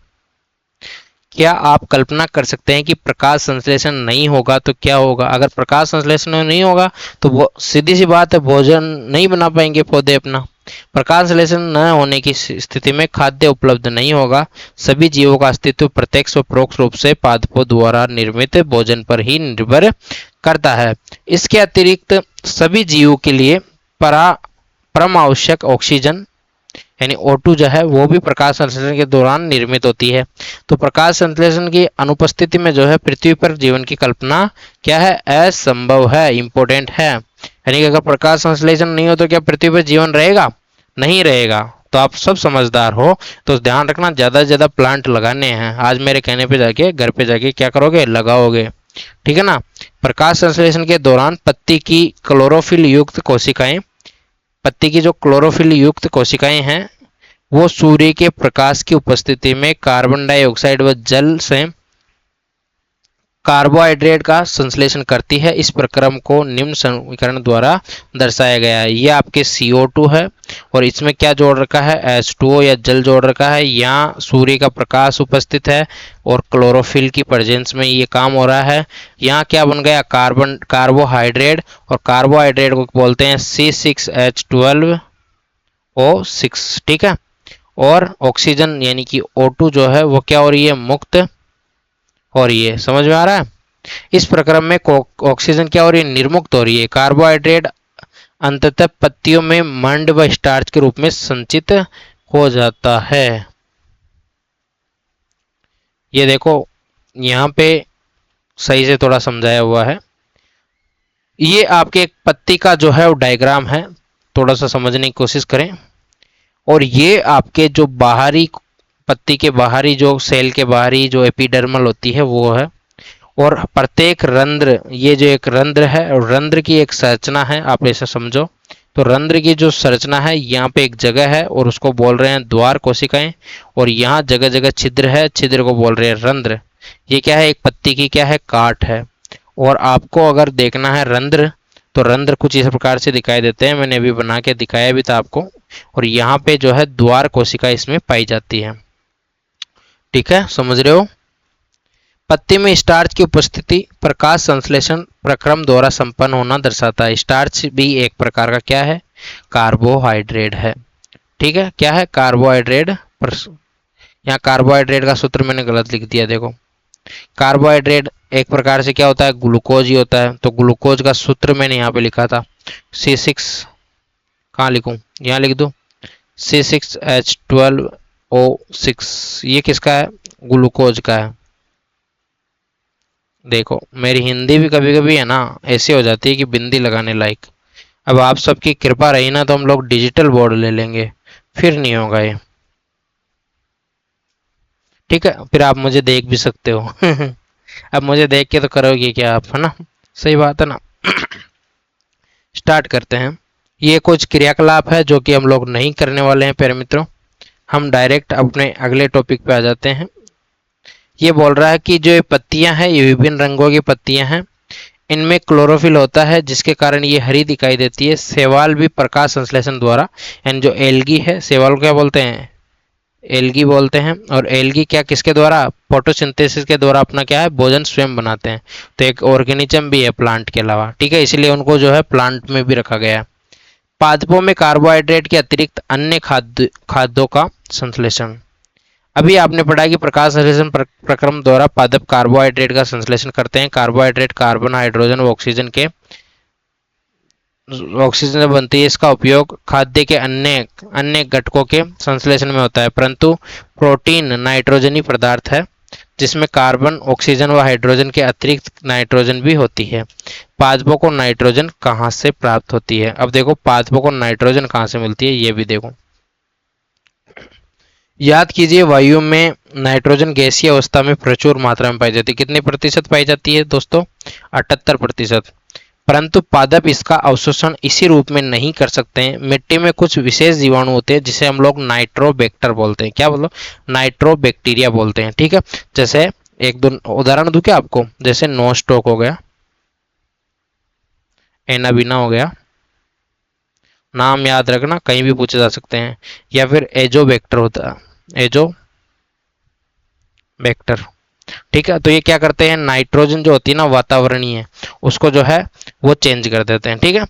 क्या आप कल्पना कर सकते हैं कि प्रकाश संश्लेषण नहीं होगा तो क्या होगा? अगर प्रकाश संश्लेषण नहीं होगा तो वो सीधी सी बात है, भोजन नहीं बना पाएंगे पौधे अपना। प्रकाश संश्लेषण न होने की स्थिति में खाद्य उपलब्ध नहीं होगा। सभी जीवों का अस्तित्व प्रत्यक्ष व परोक्ष रूप से पादपों द्वारा निर्मित भोजन पर ही निर्भर करता है। इसके अतिरिक्त सभी जीवों के लिए परम आवश्यक ऑक्सीजन यानी O2 जो है वो भी प्रकाश संश्लेषण के दौरान निर्मित होती है। तो प्रकाश संश्लेषण की अनुपस्थिति में जो है पृथ्वी पर जीवन की कल्पना क्या है? असंभव है, इंपॉर्टेंट है। यानी कि अगर प्रकाश संश्लेषण नहीं हो तो क्या पृथ्वी पर जीवन रहेगा? नहीं रहेगा। तो आप सब समझदार हो तो ध्यान रखना, ज़्यादा से ज़्यादा प्लांट लगाने हैं। आज मेरे कहने पे जाके घर पे जाके क्या करोगे? लगाओगे, ठीक है ना। प्रकाश संश्लेषण के दौरान पत्ती की क्लोरोफिल युक्त कोशिकाएं, पत्ती की जो क्लोरोफिल युक्त कोशिकाएं हैं वो सूर्य के प्रकाश की उपस्थिति में कार्बन डाइऑक्साइड व जल से कार्बोहाइड्रेट का संश्लेषण करती है। इस प्रक्रम को निम्न समीकरण द्वारा दर्शाया गया है। ये आपके CO2 है और इसमें क्या जोड़ रखा है? H2O या जल जोड़ रखा है। यहाँ सूर्य का प्रकाश उपस्थित है और क्लोरोफिल की प्रेजेंस में ये काम हो रहा है। यहाँ क्या बन गया? कार्बोहाइड्रेट, और कार्बोहाइड्रेट को बोलते हैं C6H12O6, ठीक है। और ऑक्सीजन यानी कि O2 जो है वो क्या हो रही है? मुक्त और ये समझ में आ रहा है। इस प्रक्रम में ऑक्सीजन क्या हो रही है? निर्मुक्त हो रही है। कार्बोहाइड्रेट अंततः पत्तियों में मंड व स्टार्च के रूप में संचित हो जाता है। ये देखो यहाँ पे सही से थोड़ा समझाया हुआ है। ये आपके एक पत्ती का जो है वो डायग्राम है, थोड़ा सा समझने की कोशिश करें। और ये आपके जो बाहरी पत्ती के बाहरी जो सेल के बाहरी जो एपिडर्मल होती है वो है। और प्रत्येक रंध्र, ये जो एक रंध्र है और रंध्र की एक संरचना है, आप ऐसा समझो। तो रंध्र की जो संरचना है यहाँ पे एक जगह है और उसको बोल रहे हैं द्वार कोशिकाएं। और यहाँ जगह जगह छिद्र है, छिद्र को बोल रहे हैं रंध्र। ये क्या है? एक पत्ती की क्या है? काट है। और आपको अगर देखना है रंध्र, तो रंध्र कुछ इस प्रकार से दिखाई देते हैं। मैंने अभी बना के दिखाया भी था आपको। और यहाँ पे जो है द्वार कोशिका इसमें पाई जाती है, ठीक है, समझ रहे हो। पत्ती में स्टार्च की उपस्थिति प्रकाश संश्लेषण प्रक्रम द्वारा संपन्न होना दर्शाता है। स्टार्च भी एक प्रकार का क्या है? कार्बोहाइड्रेट है, ठीक है। क्या है? कार्बोहाइड्रेट। यहाँ कार्बोहाइड्रेट का सूत्र मैंने गलत लिख दिया, देखो। कार्बोहाइड्रेट एक प्रकार से क्या होता है? ग्लूकोज ही होता है। तो ग्लूकोज का सूत्र मैंने यहाँ पे लिखा था C6, कहाँ लिखूं? यहाँ लिख दो C6H12O6। ये किसका है? ग्लूकोज का है। देखो मेरी हिंदी भी कभी कभी है ना ऐसी हो जाती है कि बिंदी लगाने लायक। अब आप सबकी कृपा रही ना तो हम लोग डिजिटल बोर्ड ले लेंगे, फिर नहीं होगा ये, ठीक है। फिर आप मुझे देख भी सकते हो अब मुझे देख के तो करोगे क्या आप, है ना? सही बात है ना। स्टार्ट करते हैं। ये कुछ क्रियाकलाप है जो कि हम लोग नहीं करने वाले हैं प्यारे मित्रों। हम डायरेक्ट अपने अगले टॉपिक पे आ जाते हैं। ये बोल रहा है कि जो ये पत्तियां हैं ये विभिन्न रंगों की पत्तियां हैं। इनमें क्लोरोफिल होता है जिसके कारण ये हरी दिखाई देती है। शैवाल भी प्रकाश संश्लेषण द्वारा, यानी जो एल्गी है, शैवाल को क्या बोलते हैं? एल्गी बोलते हैं। और एल्गी क्या किसके द्वारा? फोटोसिंथेसिस के द्वारा अपना क्या है? भोजन स्वयं बनाते हैं। तो एक ऑर्गेनिज्म भी है प्लांट के अलावा, ठीक है, इसलिए उनको जो है प्लांट में भी रखा गया है। पादपों में कार्बोहाइड्रेट के अतिरिक्त अन्य खाद्यों का संश्लेषण। अभी आपने पढ़ा कि प्रकाश संश्लेषण प्रक्रम द्वारा पादप कार्बोहाइड्रेट का संश्लेषण करते हैं। कार्बोहाइड्रेट कार्बन, हाइड्रोजन व ऑक्सीजन के ऑक्सीजन बनती है, इसका उपयोग खाद्य के अन्य अन्य घटकों के संश्लेषण में होता है। परंतु प्रोटीन नाइट्रोजनी पदार्थ है जिसमें कार्बन, ऑक्सीजन व हाइड्रोजन के अतिरिक्त नाइट्रोजन भी होती है। पादपों को नाइट्रोजन कहाँ से प्राप्त होती है? अब देखो पादपों को नाइट्रोजन कहाँ से मिलती है ये भी देखो। याद कीजिए, वायु में नाइट्रोजन गैसीय अवस्था में प्रचुर मात्रा में पाई जाती है। कितने प्रतिशत पाई जाती है दोस्तों? 78%। परंतु पादप इसका अवशोषण इसी रूप में नहीं कर सकते हैं। मिट्टी में कुछ विशेष जीवाणु होते हैं जिसे हम लोग नाइट्रोबैक्टर बोलते हैं। क्या बोलो? नाइट्रोबैक्टीरिया बोलते हैं। ठीक है, जैसे एक दो उदाहरण दूं क्या आपको? जैसे नोस्टॉक हो गया, एनाबीना हो गया, नाम याद रखना, कहीं भी पूछे जा सकते हैं। या फिर एजोबैक्टर होता है, एजोबैक्टर। ठीक है, तो ये क्या करते हैं? नाइट्रोजन जो होती है ना वातावरणीय, उसको जो है वो चेंज कर देते हैं। ठीक है,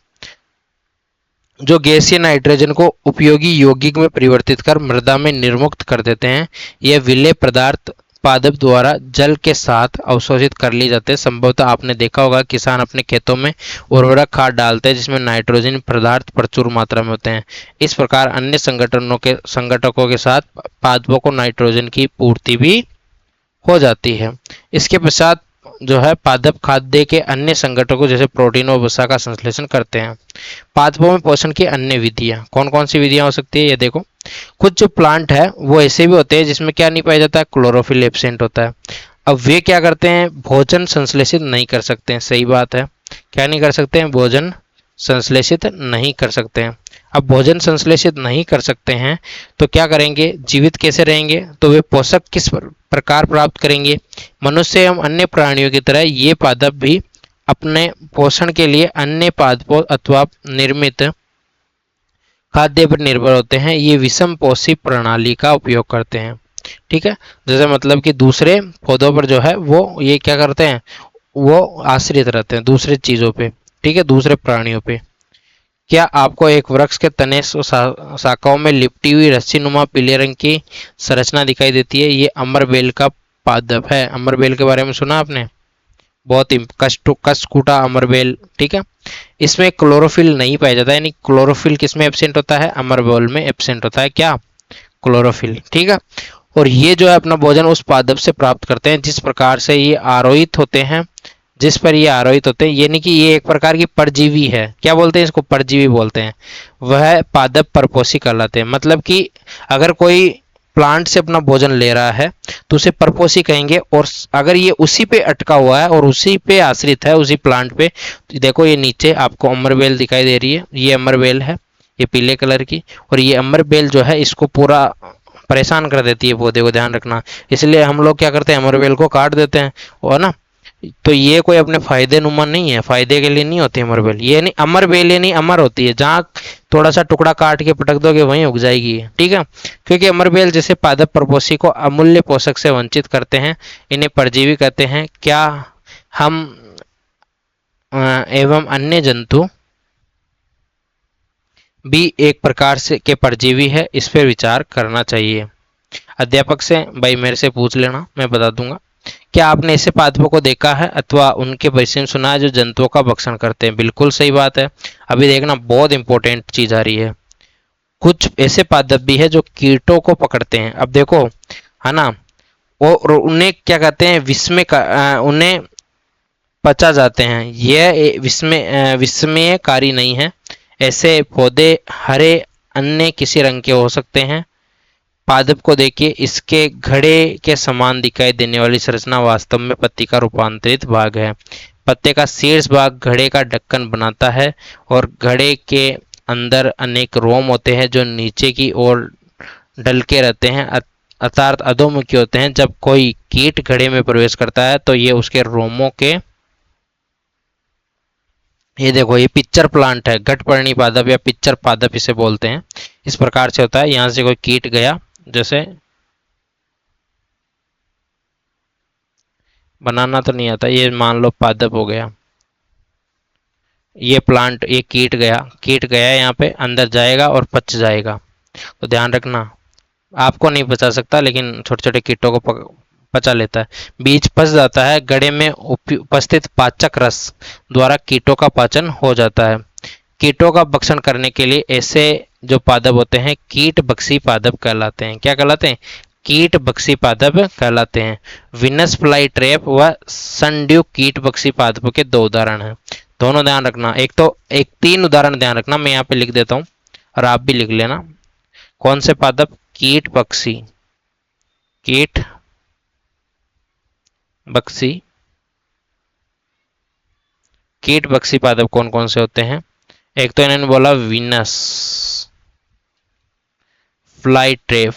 जो गैसीय नाइट्रोजन को उपयोगी यौगिक में परिवर्तित कर मृदा में निर्मुक्त कर देते हैं। यह विलेय पदार्थ पादप द्वारा जल के साथ अवशोषित कर लिए जाते हैं। संभवतः आपने देखा होगा किसान अपने खेतों में उर्वरक खाद डालते हैं जिसमें नाइट्रोजन पदार्थ प्रचुर मात्रा में होते हैं। इस प्रकार अन्य संगठकों के साथ पादपों को नाइट्रोजन की पूर्ति भी हो जाती है। इसके पश्चात जो है पादप खाद्य के अन्य संगठकों जैसे प्रोटीन और वसा का संश्लेषण करते हैं। पादपों में पोषण की अन्य विधियां कौन कौन सी विधियां हो सकती है? ये देखो, कुछ जो प्लांट है वो ऐसे भी होते हैं जिसमें क्या नहीं पाया जाता है? क्लोरोफिल एब्सेंट होता है। अब वे क्या करते हैं? भोजन संश्लेषित नहीं कर सकते हैं। सही बात है, क्या नहीं कर सकते हैं? भोजन संश्लेषित नहीं कर सकते हैं। अब भोजन संश्लेषित नहीं कर सकते हैं तो क्या करेंगे? जीवित कैसे रहेंगे? तो वे पोषक किस प्रकार प्राप्त करेंगे? मनुष्य एवं अन्य प्राणियों की तरह ये पादप भी अपने पोषण के लिए अन्य पादपों अथवा निर्मित खाद्य पर निर्भर होते हैं। ये विषम पोषी प्रणाली का उपयोग करते हैं। ठीक है, जैसे मतलब कि दूसरे पौधों पर जो है वो ये क्या करते हैं? वो आश्रित रहते हैं दूसरे चीजों पे। ठीक है, दूसरे प्राणियों पे। क्या आपको एक वृक्ष के तने शाखाओं में लिपटी हुई रस्सी नुमा पीले रंग की संरचना दिखाई देती है? ये अमरबेल का पादप है। अमरबेल के बारे में सुना आपने? बहुत ही कष्टकुटा अमरबेल। ठीक है, इसमें क्लोरोफिल नहीं पाया जाता, यानी क्लोरोफिल किसमें एब्सेंट होता है? अमरबेल में एब्सेंट होता है क्या? क्लोरोफिल। ठीक है, और ये जो है अपना भोजन उस पादप से प्राप्त करते हैं जिस प्रकार से ये आरोहित होते हैं, जिस पर ये आरोहित होते हैं। यानी कि ये एक प्रकार की परजीवी है। क्या बोलते हैं इसको? परजीवी बोलते हैं। वह पादप परपोषी कहलाते हैं। मतलब कि अगर कोई प्लांट से अपना भोजन ले रहा है तो उसे परपोषी कहेंगे, और अगर ये उसी पे अटका हुआ है और उसी पे आश्रित है, उसी प्लांट पे, तो देखो ये नीचे आपको अमरबेल दिखाई दे रही है, ये अमरबेल है, ये पीले कलर की, और ये अमरबेल जो है इसको पूरा परेशान कर देती है पौधे को, ध्यान रखना। इसलिए हम लोग क्या करते हैं? अमरबेल को काट देते हैं, और ना, तो ये कोई अपने फायदे नुमा नहीं है, फायदे के लिए नहीं होती अमरबेल। ये नहीं अमरबेल, ये नहीं अमर होती है, जहाँ थोड़ा सा टुकड़ा काट के पटक दोगे वहीं उग जाएगी। ठीक है, क्योंकि अमरबेल जैसे पादप परपोषी को अमूल्य पोषक से वंचित करते हैं, इन्हें परजीवी कहते हैं। क्या हम एवं अन्य जंतु भी एक प्रकार से के परजीवी है? इस पर विचार करना चाहिए। अध्यापक से भाई मेरे से पूछ लेना, मैं बता दूंगा। क्या आपने ऐसे पादपों को देखा है अथवा उनके विषय में सुना है जो जंतुओं का भक्षण करते हैं? बिल्कुल सही बात है। अभी देखना, बहुत इंपॉर्टेंट चीज आ रही है। कुछ ऐसे पादप भी है जो कीटों को पकड़ते हैं। अब देखो, है ना, और उन्हें क्या कहते हैं? उन्हें पचा जाते हैं। यह विस्मयकारी नहीं है। ऐसे पौधे हरे अन्य किसी रंग के हो सकते हैं। पादप को देखिए, इसके घड़े के समान दिखाई देने वाली संरचना वास्तव में पत्ती का रूपांतरित भाग है। पत्ते का शीर्ष भाग घड़े का ढक्कन बनाता है और घड़े के अंदर अनेक रोम होते हैं जो नीचे की ओर ढलके रहते हैं, अर्थात अधोमुखी होते हैं। जब कोई कीट घड़े में प्रवेश करता है तो ये उसके रोमों के, ये देखो, ये पिक्चर प्लांट है, घटपर्णी पादप या पिक्चर पादप इसे बोलते हैं। इस प्रकार से होता है। यहां से कोई कीट गया, जैसे बनाना तो नहीं आता, ये मान लो पादप हो गया, ये प्लांट, ये कीट गया यहाँ पे, अंदर जाएगा और पच जाएगा। तो ध्यान रखना, आपको नहीं पचा सकता लेकिन छोटे छोटे कीटों को पचा लेता है। बीज पच जाता है, गड़े में उपस्थित पाचक रस द्वारा कीटों का पाचन हो जाता है। कीटों का भक्षण करने के लिए ऐसे जो पादप होते हैं कीट भक्षी पादप कहलाते हैं। क्या कहलाते हैं? कीट भक्षी पादप कहलाते हैं। विनस फ्लाई ट्रैप व सनड्यू कीट भक्षी पादपों के दो उदाहरण हैं। दोनों ध्यान रखना। एक तीन उदाहरण ध्यान रखना, मैं यहाँ पे लिख देता हूँ और आप भी लिख लेना। कौन से पादप? कीट भक्षी, कीट भक्षी, कीट भक्षी पादप कौन कौन से होते हैं? एक तो इन्होंने बोला विनस फ्लाई ट्रेप,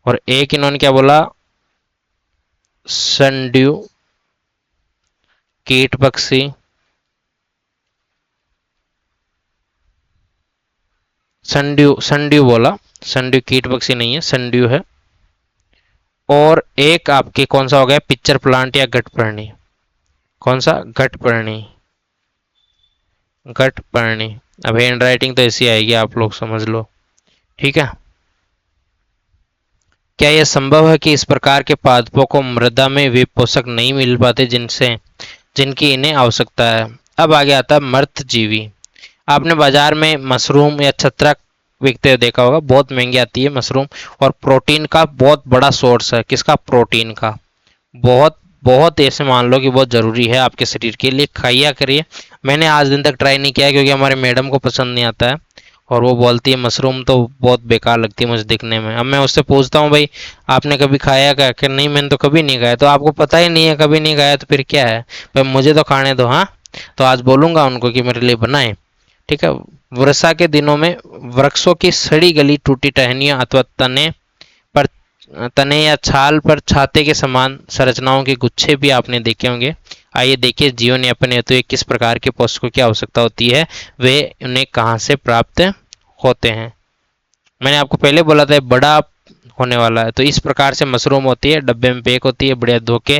और एक इन्होंने क्या बोला? सनड्यू कीट पक्षी, सनड्यू बोला, सनड्यू कीट पक्षी नहीं है, सनड्यू है। और एक आपके कौन सा हो गया? पिक्चर प्लांट या घटपर्णी। कौन सा? घटपर्णी, घटपर्णी। अब हैंड राइटिंग तो ऐसी आएगी, आप लोग समझ लो, ठीक है। क्या यह संभव है कि इस प्रकार के पादपों को मृदा में वे पोषक नहीं मिल पाते जिनकी इन्हें आवश्यकता है? अब आगे आता है मृतजीवी। आपने बाजार में मशरूम या छत्रक बिकते हुए देखा होगा, बहुत महंगी आती है मशरूम, और प्रोटीन का बहुत बड़ा सोर्स है। किसका? प्रोटीन का। बहुत बहुत ऐसे मान लो कि बहुत ज़रूरी है आपके शरीर के लिए, खाइया करिए। मैंने आज दिन तक ट्राई नहीं किया क्योंकि हमारे मैडम को पसंद नहीं आता है, और वो बोलती है मशरूम तो बहुत बेकार लगती है मुझे दिखने में। अब मैं उससे पूछता हूँ, भाई आपने कभी खाया क्या? कि नहीं मैंने तो कभी नहीं खाया। तो आपको पता ही नहीं है, कभी नहीं खाया तो फिर क्या है भाई, मुझे तो खाने दो। हाँ, तो आज बोलूँगा उनको कि मेरे लिए बनाए, ठीक है। वर्षा के दिनों में वृक्षों की सड़ी गली टूटी टहनियाँ अथवा तने या छाल पर छाते के समान संरचनाओं के गुच्छे भी आपने देखे होंगे। आइए देखिए जीवन यापन हेतु एक किस प्रकार के पोषकों की आवश्यकता होती है, वे उन्हें कहाँ से प्राप्त होते हैं। मैंने आपको पहले बोला था बड़ा होने वाला है, तो इस प्रकार से मशरूम होती है, डब्बे में पैक होती है, बढ़िया धो के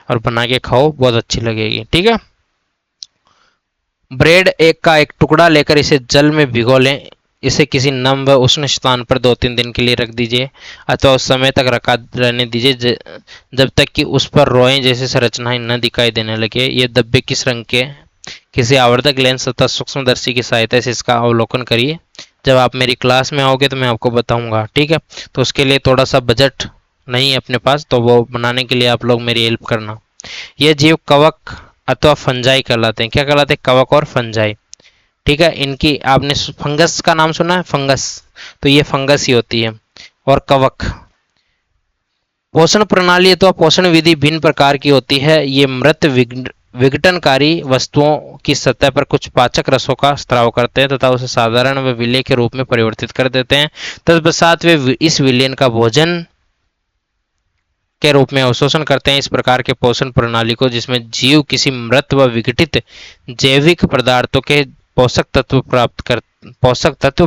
और बना के खाओ, बहुत अच्छी लगेगी, ठीक है। ब्रेड एक का एक टुकड़ा लेकर इसे जल में भिगो लें। इसे किसी नम व उष्ण स्थान पर 2-3 दिन के लिए रख दीजिए अथवा उस समय तक रखा रहने दीजिए जब तक कि उस पर रोएं जैसी संरचनाएं न दिखाई देने लगे। ये डब्बे किस रंग के? किसी आवर्धक लेंस तथा सूक्ष्मदर्शी की सहायता से इसका अवलोकन करिए। जब आप मेरी क्लास में आओगे तो मैं आपको बताऊंगा, ठीक है। तो उसके लिए थोड़ा सा बजट नहीं है अपने पास, तो वो बनाने के लिए आप लोग मेरी हेल्प करना। ये जीव कवक अथवा फंजाई कहलाते हैं। क्या कहलाते हैं? कवक और फंजाई, ठीक है। इनकी आपने फंगस का नाम सुना है? फंगस, तो ये फंगस ही होती है। और कवक। पोषण प्रणाली अथवा पोषण विधि भिन्न प्रकार की होती है। ये मृत विघटनकारी वस्तुओं की सतह पर कुछ पाचक रसों का स्त्राव करते हैं तथा उसे साधारण व विलय के रूप में परिवर्तित कर देते हैं। तत्पश्चात वे इस विलयन का भोजन के रूप में अवशोषण करते हैं। इस प्रकार के पोषण प्रणाली को, जिसमें जीव किसी मृत व विघटित जैविक पदार्थों के पोषक तत्व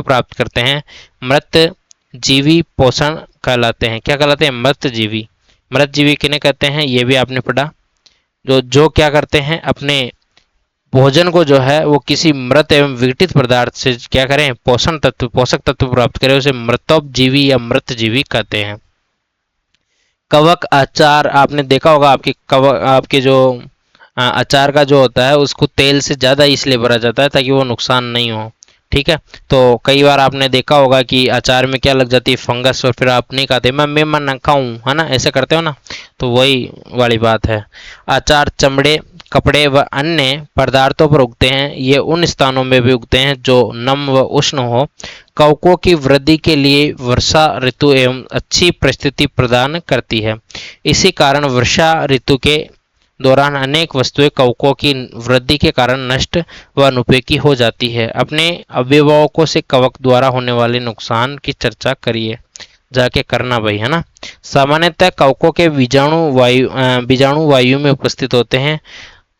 प्राप्त करते हैं, मृत जीवी पोषण कहलाते हैं। क्या कहलाते हैं? मृत जीवी। मृत जीवी किन्हें कहते हैं? ये भी आपने पढ़ा। जो क्या करते हैं, अपने भोजन को जो है वो किसी मृत एवं विघटित पदार्थ से क्या करें? पोषक तत्व प्राप्त करें, उसे मृतोपजीवी या मृत जीवी कहते हैं। कवक अचार आपने देखा होगा, आपके जो अचार का जो होता है उसको तेल से ज़्यादा इसलिए भरा जाता है ताकि वो नुकसान नहीं हो, ठीक है। तो कई बार आपने देखा होगा कि अचार में क्या लग जाती है? फंगस, और फिर आप नहीं खाते, मैं मन न खाऊं, है ना, ऐसे करते हो ना, तो वही वाली बात है। अचार चमड़े, कपड़े व अन्य पदार्थों पर उगते हैं। ये उन स्थानों में भी उगते हैं जो नम व उष्ण हो। कवकों की वृद्धि के लिए वर्षा ऋतु एवं अच्छी परिस्थिति प्रदान करती है। इसी कारण वर्षा ऋतु के दौरान अनेक वस्तुएं कवकों की वृद्धि के कारण नष्ट व अनुपयोगी हो जाती है। अपने अभिभावकों से कवक द्वारा होने वाले नुकसान की चर्चा करिए, जाके करना भाई, है ना। सामान्यतः कवकों के बीजाणु वायु में उपस्थित होते हैं।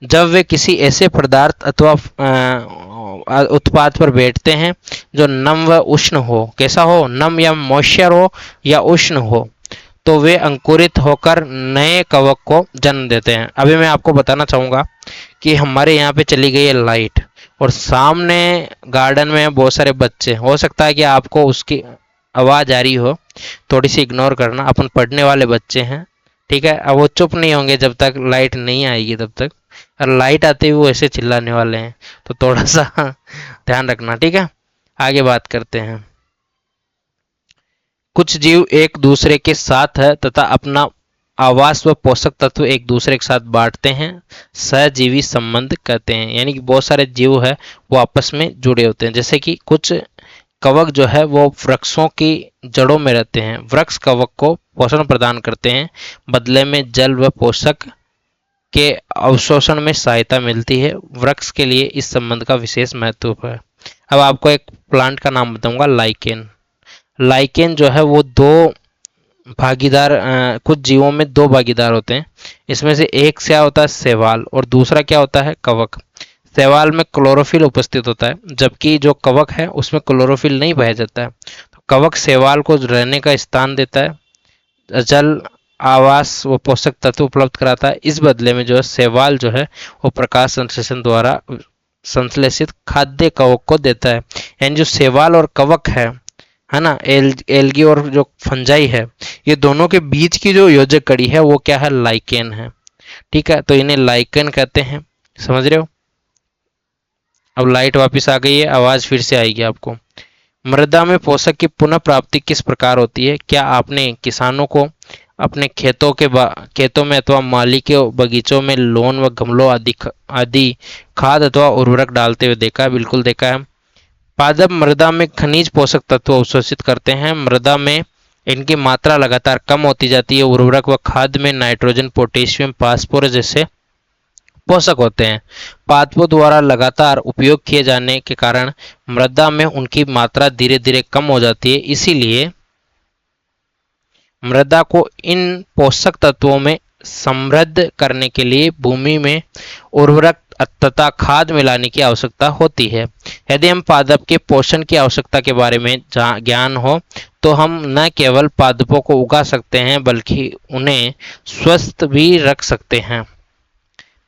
जब वे किसी ऐसे पदार्थ अथवा उत्पाद पर बैठते हैं जो नम व उष्ण हो। कैसा हो? नम या मॉइस्चर हो या उष्ण हो, तो वे अंकुरित होकर नए कवक को जन्म देते हैं। अभी मैं आपको बताना चाहूँगा कि हमारे यहाँ पे चली गई है लाइट, और सामने गार्डन में बहुत सारे बच्चे, हो सकता है कि आपको उसकी आवाज़ आ रही हो, थोड़ी सी इग्नोर करना, अपन पढ़ने वाले बच्चे हैं, ठीक है, अब वो चुप नहीं होंगे जब तक लाइट नहीं आएगी तब तक, और लाइट आते ही वो ऐसे चिल्लाने वाले हैं, तो थोड़ा सा ध्यान रखना। ठीक है, आगे बात करते हैं। कुछ जीव एक दूसरे के साथ है तथा अपना आवास व पोषक तत्व एक दूसरे के साथ बांटते हैं, सहजीवी संबंध कहते हैं। यानी कि बहुत सारे जीव है वो आपस में जुड़े होते हैं। जैसे कि कुछ कवक जो है वो वृक्षों की जड़ों में रहते हैं, वृक्ष कवक को पोषण प्रदान करते हैं, बदले में जल व पोषक के अवशोषण में सहायता मिलती है। वृक्ष के लिए इस संबंध का विशेष महत्व है। अब आपको एक प्लांट का नाम बताऊंगा, लाइकेन। लाइकेन जो है वो दो भागीदार, कुछ जीवों में दो भागीदार होते हैं। इसमें से एक क्या होता है, शैवाल, और दूसरा क्या होता है, कवक। शैवाल में क्लोरोफिल उपस्थित होता है, जबकि जो कवक है उसमें क्लोरोफिल नहीं पाया जाता है। तो कवक शैवाल को रहने का स्थान देता है, जल, आवास व पोषक तत्व उपलब्ध कराता है। इस बदले में जो है शैवाल जो है वो प्रकाश संश्लेषण द्वारा संश्लेषित खाद्य कवक को देता है। यानी जो शैवाल और कवक है ना, एल्गी और जो फंजाई है, ये दोनों के बीच की जो योजक कड़ी है वो क्या है, लाइकेन है। ठीक है, तो इन्हें लाइकेन कहते हैं। समझ रहे हो। अब लाइट वापस आ गई है, आवाज फिर से आएगी आपको। मृदा में पोषक की पुनः प्राप्ति किस प्रकार होती है? क्या आपने किसानों को अपने खेतों में अथवा माली के बगीचों में लोन व गमलों आदि खाद अथवा उर्वरक डालते हुए देखा है? बिल्कुल देखा है। पादप मृदा में खनिज पोषक तत्व अवशोषित करते हैं। मृदा में इनकी मात्रा लगातार कम होती जाती है। उर्वरक व खाद में नाइट्रोजन, पोटेशियम, फास्फोरस जैसे पोषक होते हैं। पादपों द्वारा लगातार उपयोग किए जाने के कारण मृदा में उनकी मात्रा धीरे धीरे कम हो जाती है। इसीलिए मृदा को इन पोषक तत्वों में समृद्ध करने के लिए भूमि में उर्वरक तथा खाद मिलाने की आवश्यकता होती है। यदि हम पादप के पोषण की आवश्यकता के बारे में ज्ञान हो तो हम न केवल पादपों को उगा सकते हैं बल्कि उन्हें स्वस्थ भी रख सकते हैं।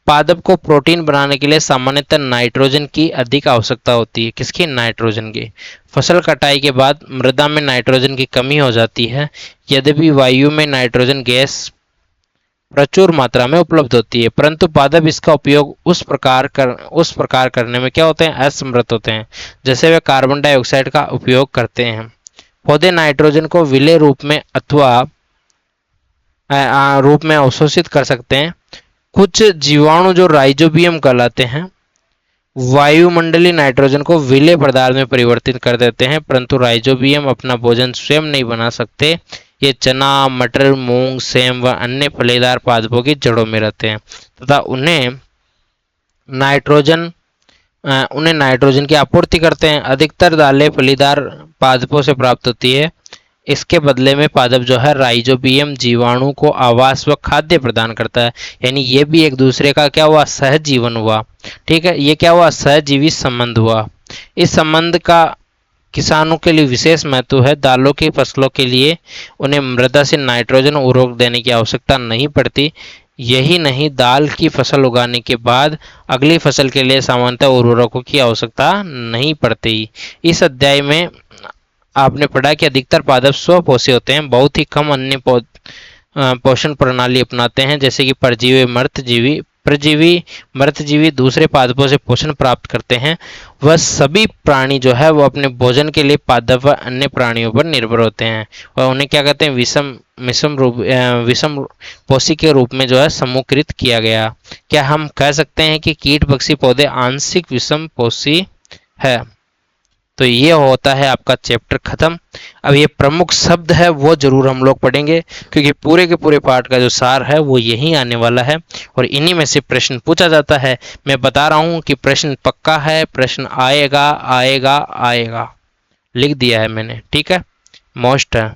पादप को प्रोटीन बनाने के लिए सामान्यतः नाइट्रोजन की अधिक आवश्यकता होती है। किसकी? नाइट्रोजन की। फसल कटाई के बाद मृदा में नाइट्रोजन की कमी हो जाती है। यद्यपि वायु में नाइट्रोजन गैस प्रचुर मात्रा में उपलब्ध होती है, परंतु पादप इसका उपयोग उस प्रकार करने में क्या होते हैं, असमर्थ होते हैं, जैसे वे कार्बन डाइऑक्साइड का उपयोग करते हैं। पौधे नाइट्रोजन को विलेय रूप में अथवा रूप में अवशोषित कर सकते हैं। कुछ जीवाणु जो राइजोबियम कहलाते हैं, वायुमंडलीय नाइट्रोजन को विलेय पदार्थ में परिवर्तित कर देते हैं, परंतु राइजोबियम अपना भोजन स्वयं नहीं बना सकते। ये चना, मटर, मूंग, सेम व अन्य फलीदार पादपों की जड़ों में रहते हैं तथा उन्हें नाइट्रोजन की आपूर्ति करते हैं। अधिकतर दालें फलीदार पादपों से प्राप्त होती है। इसके बदले में पादप जो है राइजोबियम जीवाणु को आवास व खाद्य प्रदान करता है। यानी ये भी एक दूसरे का क्या हुआ, सहजीवन हुआ। ठीक है, ये क्या हुआ, सहजीवी संबंध हुआ। इस संबंध का किसानों के लिए विशेष महत्व है। दालों की फसलों के लिए उन्हें मृदा से नाइट्रोजन उर्वरक देने की आवश्यकता नहीं पड़ती। यही नहीं, दाल की फसल उगाने के बाद अगली फसल के लिए सामान्यतः उर्वरकों की आवश्यकता नहीं पड़ती। इस अध्याय में आपने पढ़ा कि अधिकतर पादप स्वपोषी होते हैं, बहुत ही कम अन्य पोषण प्रणाली अपनाते हैं, जैसे कि परजीवी, मृतजीवी दूसरे पादपों से पोषण प्राप्त करते हैं। वह सभी प्राणी जो है वो अपने भोजन के लिए पादप व अन्य प्राणियों पर निर्भर होते हैं और उन्हें क्या कहते हैं, विषम पोषी के रूप में जो है समूहीकृत किया गया। क्या हम कह सकते हैं कि कीट, पक्षी, पौधे आंशिक विषम पोषी है? तो ये होता है आपका चैप्टर खत्म। अब ये प्रमुख शब्द है वो जरूर हम लोग पढ़ेंगे, क्योंकि पूरे के पूरे पाठ का जो सार है वो यही आने वाला है और इन्हीं में से प्रश्न पूछा जाता है। मैं बता रहा हूँ कि प्रश्न पक्का है, प्रश्न आएगा आएगा आएगा, लिख दिया है मैंने। ठीक है, मोस्ट है।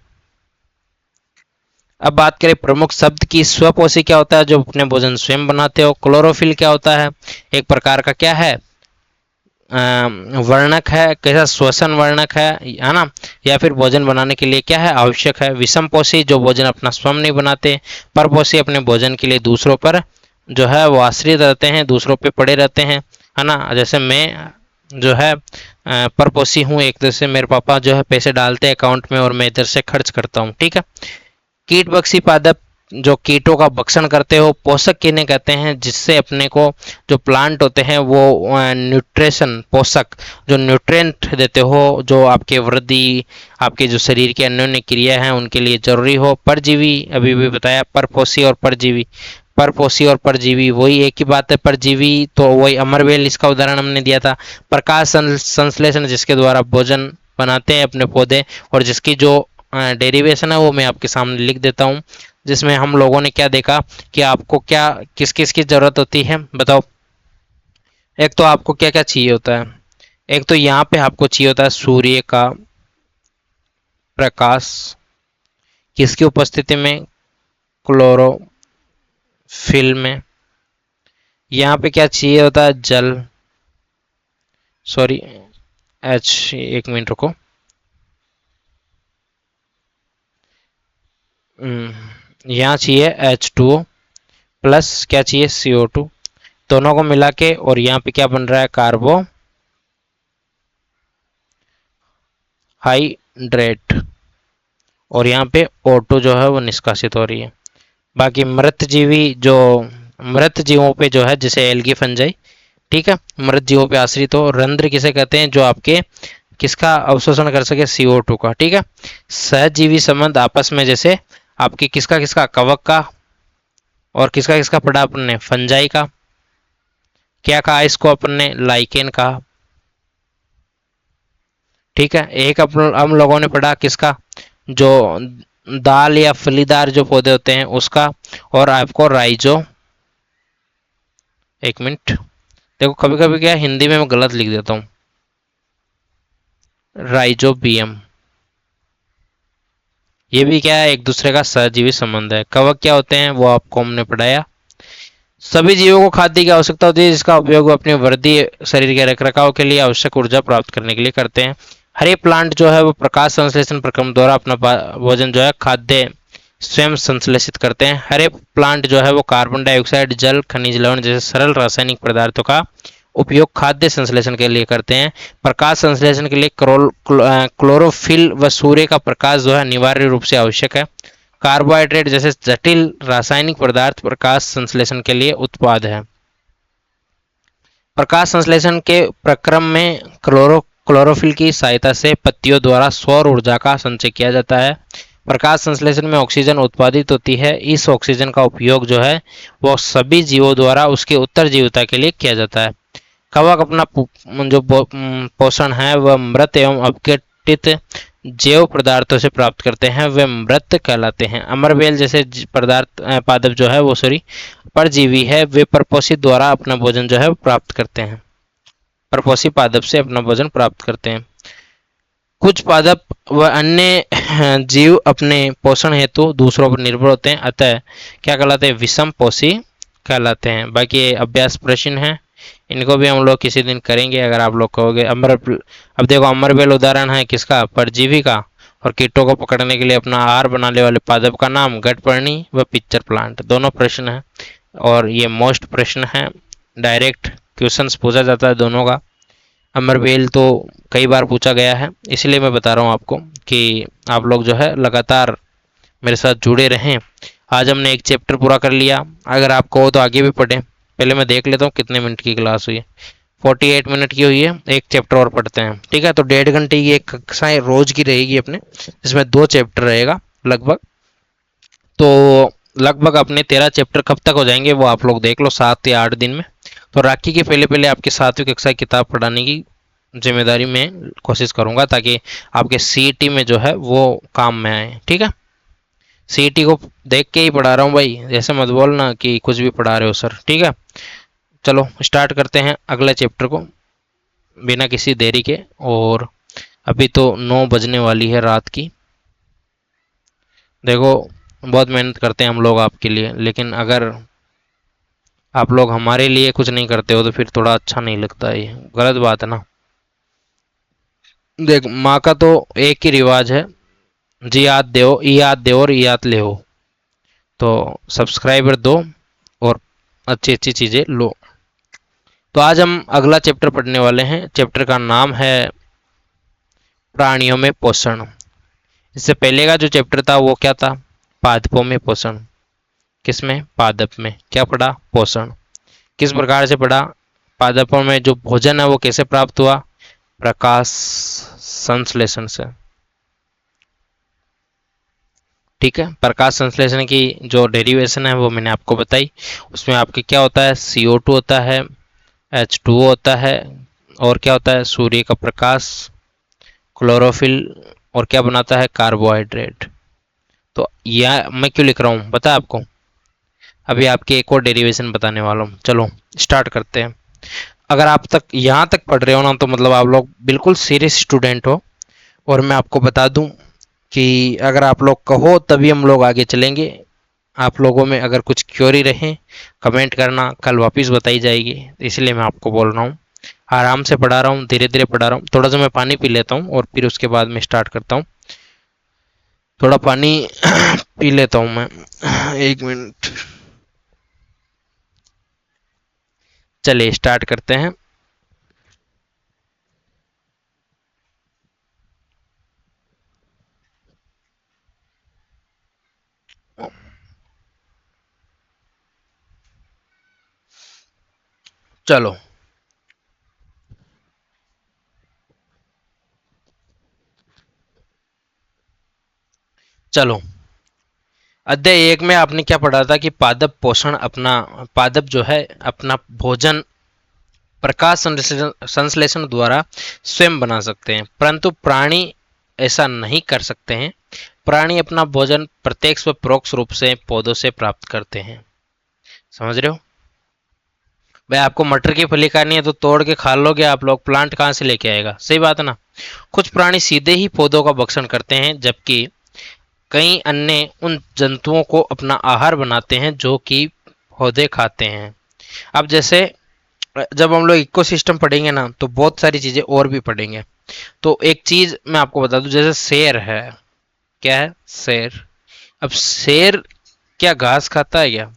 अब बात करें प्रमुख शब्द की। स्वपोषी क्या होता है? जो अपने भोजन स्वयं बनाते हो। क्लोरोफिल क्या होता है? एक प्रकार का क्या है, वर्णक है। कैसा? श्वसन वर्णक है ना, या फिर भोजन बनाने के लिए क्या है, आवश्यक है। विषम पोषी जो भोजन अपना स्वयं नहीं बनाते। परपोषी अपने भोजन के लिए दूसरों पर जो है वो आश्रित रहते हैं, दूसरों पे पड़े रहते हैं, है ना। जैसे मैं जो है परपोषी हूँ, एक तरह से मेरे पापा जो है पैसे डालते हैं अकाउंट में और मैं इधर से खर्च करता हूँ। ठीक है। कीट, पक्षी, पादप जो कीटों का भक्षण करते हो, पोषक किन्हें कहते हैं, जिससे अपने को जो प्लांट होते हैं वो न्यूट्रिशन पोषक जो न्यूट्रिएंट देते हो, जो आपके वृद्धि, आपके जो शरीर के अन्य अन्य क्रिया हैं उनके लिए जरूरी हो। परजीवी अभी भी बताया, परपोषी और परजीवी, परपोषी और परजीवी वही एक ही बात है। परजीवी तो वही अमरवेल, इसका उदाहरण हमने दिया था। प्रकाश संश्लेषण जिसके द्वारा भोजन बनाते हैं अपने पौधे, और जिसकी जो डेरिवेशन है वो मैं आपके सामने लिख देता हूँ, जिसमें हम लोगों ने क्या देखा कि आपको क्या किस किस की जरूरत होती है बताओ। एक तो आपको क्या क्या चाहिए होता है, एक तो यहाँ पे आपको चाहिए होता है सूर्य का प्रकाश, किसकी उपस्थिति में, क्लोरोफिल में। यहाँ पे क्या चाहिए होता है, जल, सॉरी एच, एक मिनट रुको, यहाँ चाहिए H2O प्लस क्या चाहिए, CO2, दोनों को मिला के, और यहाँ पे क्या बन रहा है, कार्बो हाइड्रेट, और यहाँ पे O2 जो है वो निष्कासित हो रही है। बाकी मृत जीवों पे जो है, जैसे एल्गी फंजाई, ठीक है, मृत जीवों पे आश्रित हो। रंध्र किसे कहते हैं, जो आपके किसका अवशोषण कर सके, CO2 का, ठीक है। सहजीवी संबंध आपस में, जैसे आपके किसका किसका, कवक का, और किसका किसका पढ़ा अपन ने, फंजाई का। क्या कहा इसको अपन ने, लाइकेन कहा, ठीक है। एक हम लोगों ने पढ़ा किसका, जो दाल या फलीदार जो पौधे होते हैं उसका, और आपको राइजो, एक मिनट देखो, कभी कभी क्या हिंदी में मैं गलत लिख देता हूँ, राइजोबियम, ये भी क्या है, एक दूसरे का सहजीवी संबंध है। कवक क्या होते हैं वो आपको हमने पढ़ाया। सभी जीवों को खाद्य की आवश्यकता होती है, जिसका उपयोग वो अपनी वृद्धि, शरीर के रखरखाव के लिए आवश्यक ऊर्जा प्राप्त करने के लिए करते हैं। हर एक प्लांट जो है वो प्रकाश संश्लेषण प्रक्रम द्वारा अपना भोजन जो है, खाद्य स्वयं संश्लेषित करते हैं। हर एक प्लांट जो है वो कार्बन डाइऑक्साइड, जल, खनिज लवण जैसे सरल रासायनिक पदार्थों का उपयोग खाद्य संश्लेषण के लिए करते हैं। प्रकाश संश्लेषण के लिए क्लोरोफिल व सूर्य का प्रकाश जो है अनिवार्य रूप से आवश्यक है। कार्बोहाइड्रेट जैसे जटिल रासायनिक पदार्थ प्रकाश संश्लेषण के लिए उत्पाद है। प्रकाश संश्लेषण के प्रक्रम में क्लोरोफिल की सहायता से पत्तियों द्वारा सौर ऊर्जा का संचय किया जाता है। प्रकाश संश्लेषण में ऑक्सीजन उत्पादित होती है। इस ऑक्सीजन का उपयोग जो है वो सभी जीवों द्वारा उसके उत्तरजीविता के लिए किया जाता है। कवक अपना जो पोषण है वह मृत एवं अपघटित जैव पदार्थों से प्राप्त करते हैं, वे मृत कहलाते हैं। अमरबेल जैसे पदार्थ पादप जो है वो परजीवी है, वे परपोषी द्वारा अपना भोजन जो है प्राप्त करते हैं, परपोषी पादप से अपना भोजन प्राप्त करते हैं। कुछ पादप व अन्य जीव अपने पोषण हेतु दूसरों पर निर्भर होते हैं, अतः क्या कहलाते हैं, विषम पोषी कहलाते हैं। बाकी अभ्यास प्रश्न है, इनको भी हम लोग किसी दिन करेंगे अगर आप लोग कहोगे। अब देखो अमरबेल उदाहरण है किसका, परजीवी का, और कीटों को पकड़ने के लिए अपना आहार बनाने वाले पादप का नाम गठपर्णी व पिक्चर प्लांट, दोनों प्रश्न है, और ये मोस्ट प्रश्न है, डायरेक्ट क्वेश्चंस पूछा जाता है दोनों का। अमरबेल तो कई बार पूछा गया है, इसलिए मैं बता रहा हूँ आपको कि आप लोग जो है लगातार मेरे साथ जुड़े रहें। आज हमने एक चैप्टर पूरा कर लिया, अगर आप कहो तो आगे भी पढ़ें। पहले मैं देख लेता हूँ कितने मिनट की क्लास हुई है, 48 मिनट की हुई है। एक चैप्टर और पढ़ते हैं, ठीक है। तो 1.5 घंटे की एक कक्षाएं रोज की रहेगी अपने, जिसमें 2 चैप्टर रहेगा लगभग। तो लगभग अपने 13 चैप्टर कब तक हो जाएंगे वो आप लोग देख लो, 7 या 8 दिन में। तो राखी के पहले पहले आपके 7वीं कक्षा की किताब पढ़ाने की जिम्मेदारी में कोशिश करूंगा, ताकि आपके सीईटी में जो है वो काम में आए, ठीक है। सीईटी को देख के ही पढ़ा रहा हूँ भाई, जैसे मत बोलना कि कुछ भी पढ़ा रहे हो सर, ठीक है। चलो स्टार्ट करते हैं अगले चैप्टर को बिना किसी देरी के। और अभी तो 9 बजने वाली है रात की। देखो बहुत मेहनत करते हैं हम लोग आपके लिए, लेकिन अगर आप लोग हमारे लिए कुछ नहीं करते हो तो फिर थोड़ा अच्छा नहीं लगता, ये गलत बात है ना। देख माँ का तो एक ही रिवाज है, जी याद दो, ई याद दो और ई याद ले हो। तो सब्सक्राइबर दो और अच्छी अच्छी चीज़ें लो। तो आज हम अगला चैप्टर पढ़ने वाले हैं। चैप्टर का नाम है प्राणियों में पोषण। इससे पहले का जो चैप्टर था वो क्या था, पादपों में पोषण। किसमें? पादप में। क्या पढ़ा? पोषण। किस प्रकार से पढ़ा? पादपों में जो भोजन है वो कैसे प्राप्त हुआ? प्रकाश संश्लेषण से। ठीक है, प्रकाश संश्लेषण की जो डेरिवेशन है वो मैंने आपको बताई। उसमें आपके क्या होता है? CO2 होता है, H2O होता है, और क्या होता है? सूर्य का प्रकाश, क्लोरोफिल, और क्या बनाता है? कार्बोहाइड्रेट। तो यह मैं क्यों लिख रहा हूँ पता है आपको? अभी आपके एक और डेरिवेशन बताने वाला हूँ। चलो स्टार्ट करते हैं। अगर आप तक यहाँ तक पढ़ रहे हो ना, तो मतलब आप लोग बिल्कुल सीरियस स्टूडेंट हो। और मैं आपको बता दूं कि अगर आप लोग कहो तभी हम लोग आगे चलेंगे। आप लोगों में अगर कुछ क्योरी रहे कमेंट करना, कल वापस बताई जाएगी। इसलिए मैं आपको बोल रहा हूँ, आराम से पढ़ा रहा हूँ, धीरे धीरे पढ़ा रहा हूँ। थोड़ा सा मैं पानी पी लेता हूँ और फिर उसके बाद मैं स्टार्ट करता हूँ। थोड़ा पानी पी लेता हूँ मैं, 1 मिनट। चलिए स्टार्ट करते हैं। चलो चलो अध्याय 1 में आपने क्या पढ़ा था कि पादप पोषण अपना, पादप जो है अपना भोजन प्रकाश संश्लेषण द्वारा स्वयं बना सकते हैं, परंतु प्राणी ऐसा नहीं कर सकते हैं। प्राणी अपना भोजन प्रत्यक्ष व परोक्ष रूप से पौधों से प्राप्त करते हैं। समझ रहे हो? भाई आपको मटर की फली खानी है तो तोड़ के खा लोगे आप लोग, प्लांट कहाँ से लेके आएगा? सही बात है ना। कुछ प्राणी सीधे ही पौधों का भक्षण करते हैं, जबकि कई अन्य उन जंतुओं को अपना आहार बनाते हैं जो कि पौधे खाते हैं। अब जैसे जब हम लोग इकोसिस्टम पढ़ेंगे ना, तो बहुत सारी चीजें और भी पढ़ेंगे। तो एक चीज मैं आपको बता दूं, जैसे शेर है। क्या है? शेर। अब शेर क्या घास खाता है क्या?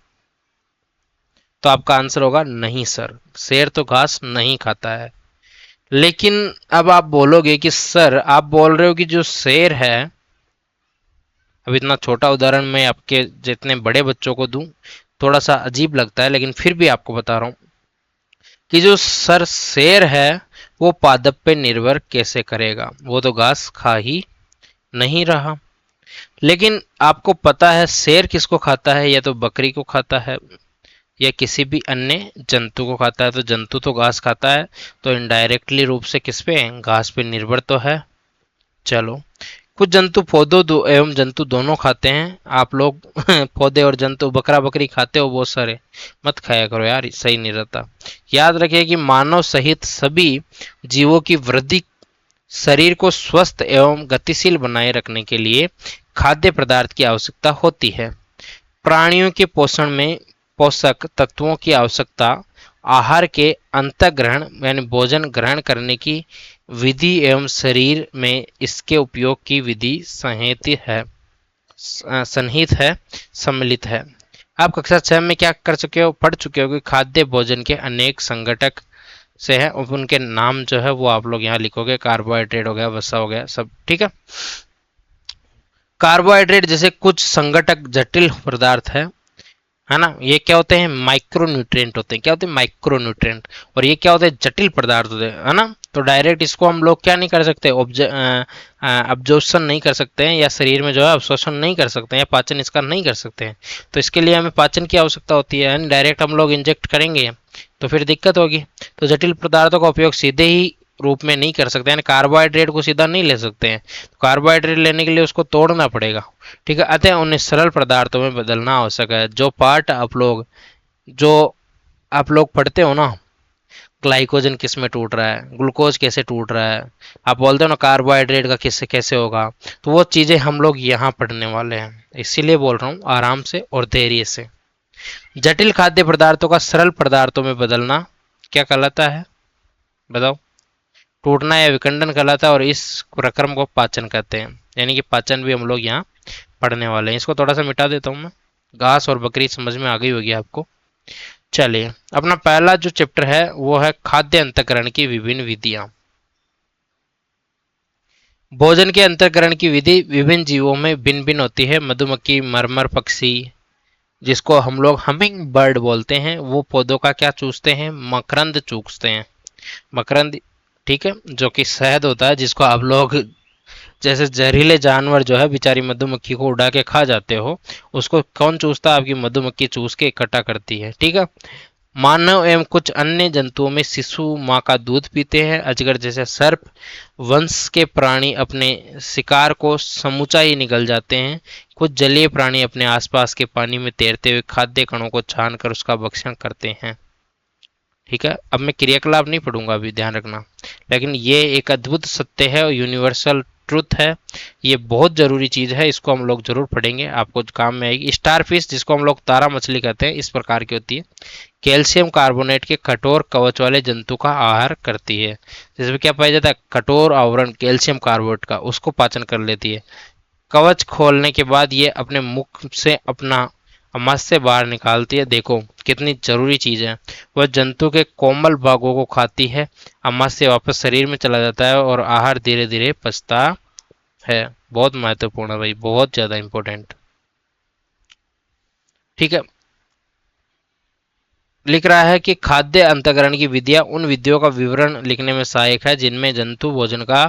तो आपका आंसर होगा नहीं सर, शेर तो घास नहीं खाता है। लेकिन अब आप बोलोगे कि सर आप बोल रहे हो कि जो शेर है, अब इतना छोटा उदाहरण मैं आपके जितने बड़े बच्चों को दूं थोड़ा सा अजीब लगता है, लेकिन फिर भी आपको बता रहा हूं कि जो सर शेर है वो पादप पे निर्भर कैसे करेगा? वो तो घास खा ही नहीं रहा। लेकिन आपको पता है शेर किसको खाता है? या तो बकरी को खाता है या किसी भी अन्य जंतु को खाता है। तो जंतु तो घास खाता है, तो इनडायरेक्टली रूप से किस पे? घास पे निर्भर तो है। चलो, कुछ जंतु पौधों एवं जंतु दोनों खाते हैं। आप लोग पौधे और जंतु बकरा बकरी खाते हो बहुत सारे, मत खाया करो यार, सही नहीं रहता। याद रखिए कि मानव सहित सभी जीवों की वृद्धि, शरीर को स्वस्थ एवं गतिशील बनाए रखने के लिए खाद्य पदार्थ की आवश्यकता होती है। प्राणियों के पोषण में पोषक तत्वों की आवश्यकता आहार के अंतःग्रहण यानी भोजन ग्रहण करने की विधि एवं शरीर में इसके उपयोग की विधि सन्निहित है, सम्मिलित है। आप कक्षा 6 में क्या कर चुके हो? पढ़ चुके हो कि खाद्य भोजन के अनेक संगठक से है, और उनके नाम जो है वो आप लोग यहाँ लिखोगे। कार्बोहाइड्रेट हो गया, वसा हो गया, सब ठीक है। कार्बोहाइड्रेट जैसे कुछ संगठक जटिल पदार्थ है ना, ये क्या होते हैं? माइक्रो न्यूट्रिएंट होते हैं। क्या होते हैं? Micro nutrient. और ये क्या होते हैं? जटिल पदार्थ होते हैं, है ना। तो डायरेक्ट इसको हम लोग क्या नहीं कर सकते? ऑब्जॉर्प्शन नहीं कर सकते हैं, या शरीर में जो है अवशोषण नहीं कर सकते हैं, या पाचन इसका नहीं कर सकते हैं। तो इसके लिए हमें पाचन की आवश्यकता होती है, यानी डायरेक्ट हम लोग इंजेक्ट करेंगे तो फिर दिक्कत होगी। तो जटिल पदार्थों का उपयोग सीधे ही रूप में नहीं कर सकते, यानी कार्बोहाइड्रेट को सीधा नहीं ले सकते हैं। तो कार्बोहाइड्रेट लेने के लिए उसको तोड़ना पड़ेगा। ठीक है, अतः उन्हें सरल पदार्थों में बदलना आवश्यक है। जो पार्ट जो आप लोग पढ़ते हो ना, ग्लाइकोजन किस में टूट रहा है, ग्लूकोज कैसे टूट रहा है, आप बोलते हो ना कार्बोहाइड्रेट का किससे कैसे होगा, तो वो चीज़ें हम लोग यहाँ पढ़ने वाले हैं। इसीलिए बोल रहा हूँ आराम से और धैर्य से। जटिल खाद्य पदार्थों का सरल पदार्थों में बदलना क्या कहलाता है? बताओ। टूटना या विखंडन कहलाता है, और इस प्रक्रम को पाचन कहते हैं। यानी कि पाचन भी हम लोग यहाँ पढ़ने वाले हैं। इसको थोड़ा सा मिटा देता हूँ मैं। घास और बकरी समझ में आ गई होगी आपको। चलिए, अपना पहला जो चैप्टर है वो है खाद्य अंतःकरण की विभिन्न विधियां। भोजन के अंतःकरण की विधि विभिन्न जीवों में भिन्न भिन्न होती है। मधुमक्खी, मरमर पक्षी, जिसको हम लोग हमिंग बर्ड बोलते हैं, वो पौधों का क्या चूसते हैं? मकरंद चूसते हैं। मकरंद, ठीक है, जो कि शहद होता है, जिसको आप लोग जैसे जहरीले जानवर जो है बेचारी मधुमक्खी को उड़ा के खा जाते हो, उसको कौन चूसता है? आपकी मधुमक्खी चूस के इकट्ठा करती है, ठीक है। मानव एवं कुछ अन्य जंतुओं में शिशु माँ का दूध पीते हैं। अजगर जैसे सर्प वंश के प्राणी अपने शिकार को समूचा ही निगल जाते हैं। कुछ जलीय प्राणी अपने आसपास के पानी में तैरते हुए खाद्य कणों को छानकर उसका भक्षण करते हैं। ठीक है, अब मैं क्रियाकलाप नहीं पढ़ूंगा, अभी ध्यान रखना, लेकिन ये एक अद्भुत सत्य है और यूनिवर्सल ट्रुथ है। ये बहुत जरूरी चीज है, इसको हम लोग जरूर पढ़ेंगे, आपको काम में आएगी। स्टार फिश, जिसको हम लोग तारा मछली कहते हैं, इस प्रकार की होती है। कैल्शियम कार्बोनेट के कठोर कवच वाले जंतु का आहार करती है। जिसमें क्या पाया जाता है? कठोर आवरण कैल्शियम कार्बोनेट का, उसको पाचन कर लेती है। कवच खोलने के बाद ये अपने मुख से अपना अमाशय बाहर निकालती है। देखो कितनी जरूरी चीज है। वह जंतु के कोमल भागों को खाती है, अमाशय वापस शरीर में चला जाता है और आहार धीरे धीरे पचता है। बहुत महत्वपूर्ण है भाई, बहुत ज्यादा इंपॉर्टेंट। ठीक है, लिख रहा है कि खाद्य अंतःकरण की विधियां उन विधियों का विवरण लिखने में सहायक है जिनमें जंतु भोजन का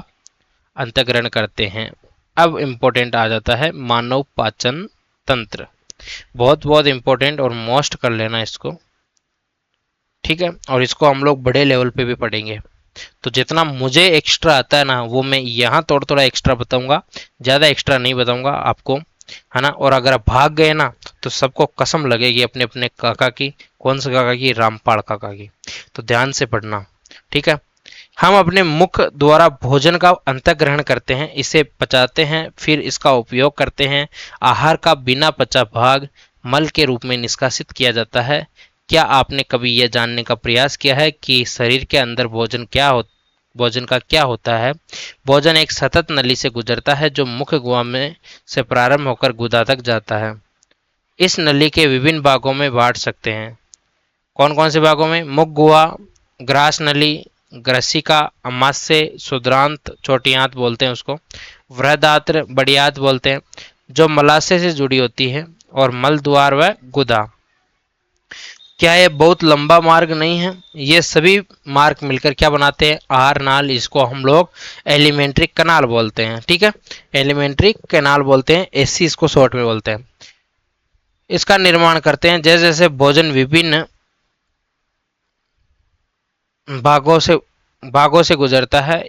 अंतःकरण करते हैं। अब इंपॉर्टेंट आ जाता है मानव पाचन तंत्र। बहुत बहुत इंपॉर्टेंट और मोस्ट कर लेना इसको, ठीक है। और इसको हम लोग बड़े लेवल पे भी पढ़ेंगे, तो जितना मुझे एक्स्ट्रा आता है ना, वो मैं यहाँ थोड़ा थोड़ा एक्स्ट्रा बताऊंगा, ज़्यादा एक्स्ट्रा नहीं बताऊंगा आपको, है ना। और अगर आप भाग गए ना, तो सबको कसम लगेगी अपने अपने काका की। कौन से काका की? रामपाल काका की। तो ध्यान से पढ़ना, ठीक है। हम अपने मुख द्वारा भोजन का अंतःग्रहण करते हैं, इसे पचाते हैं, फिर इसका उपयोग करते हैं। आहार का बिना पचा भाग मल के रूप में निष्कासित किया जाता है। क्या आपने कभी यह जानने का प्रयास किया है कि शरीर के अंदर भोजन का क्या होता है? भोजन एक सतत नली से गुजरता है जो मुख गुहा में से प्रारंभ होकर गुदा तक जाता है। इस नली के विभिन्न भागों में बांट सकते हैं। कौन कौन से भागों में? मुख गुहा, ग्रास नली, ग्रसिका, अमाशय, सुद्रांत, छोटी आंत बोलते हैं उसको, वृहदात्र, बड़ी आंत बोलते हैं, जो मलाशय से जुड़ी होती है, और मल द्वार व गुदा। क्या ये बहुत लंबा मार्ग नहीं है? ये सभी मार्ग मिलकर क्या बनाते हैं? आहार नाल। इसको हम लोग एलिमेंट्री कनाल बोलते हैं, ठीक है, एलिमेंट्री कैनाल बोलते हैं, एसी इसको शॉर्ट में बोलते हैं। इसका निर्माण करते हैं। जैसे जैसे भोजन विभिन्न भागों से गुजरता है,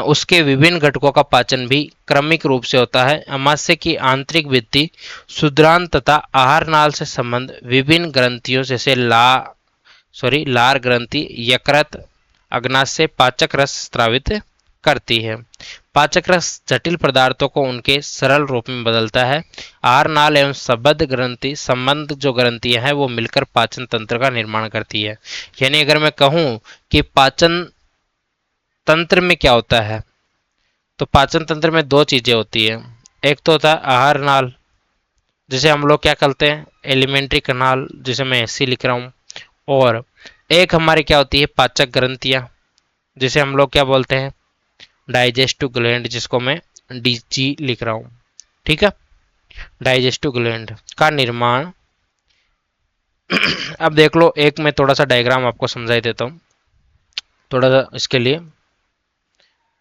उसके विभिन्न घटकों का पाचन भी क्रमिक रूप से होता है। अमाशय की आंतरिक भित्ति, शुद्रांत तथा आहार नाल से संबंध विभिन्न ग्रंथियों जैसे लार ग्रंथि, यकृत, अग्नाशय पाचक रस स्रावित करती है। पाचक रस जटिल पदार्थों को उनके सरल रूप में बदलता है। आहार नाल एवं संबंध जो ग्रंथियां हैं वो मिलकर पाचन तंत्र का निर्माण करती है। यानी अगर मैं कहूं कि पाचन तंत्र में क्या होता है, तो पाचन तंत्र में दो चीजें होती है। एक तो होता है आहार नाल, जिसे हम लोग क्या करते हैं? एलिमेंट्री कनाल, जिसे मैं ऐसे लिख रहा हूँ। और एक हमारी क्या होती है? पाचक ग्रंथियां, जिसे हम लोग क्या बोलते हैं? डाइजेस्टिव ग्लैंड, जिसको मैं डीजी लिख रहा हूँ, ठीक है। डाइजेस्टिव ग्लैंड का निर्माण अब देख लो, एक मैं थोड़ा सा डायग्राम आपको समझाई देता हूँ, थोड़ा सा इसके लिए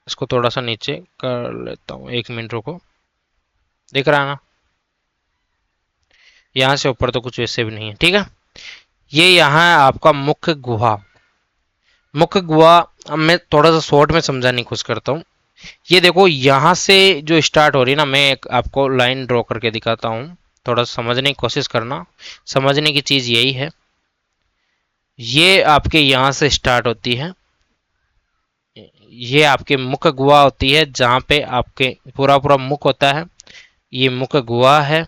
इसको थोड़ा सा नीचे कर लेता हूँ, 1 मिनट रुको। दिख रहा है ना? यहाँ से ऊपर तो कुछ वैसे भी नहीं है, ठीक है। ये यहाँ है आपका मुख्य गुहा। मुख्य गुहा अब मैं थोड़ा सा शॉर्ट में समझाने की कोशिश करता हूँ। ये देखो, यहाँ से जो स्टार्ट हो रही है ना, मैं एक आपको लाइन ड्रॉ करके दिखाता हूँ, थोड़ा समझने की कोशिश करना। समझने की चीज यही है, ये आपके यहाँ से स्टार्ट होती है, ये आपके मुख गुहा होती है, जहाँ पे आपके पूरा पूरा मुख होता है, ये मुख गुहा है।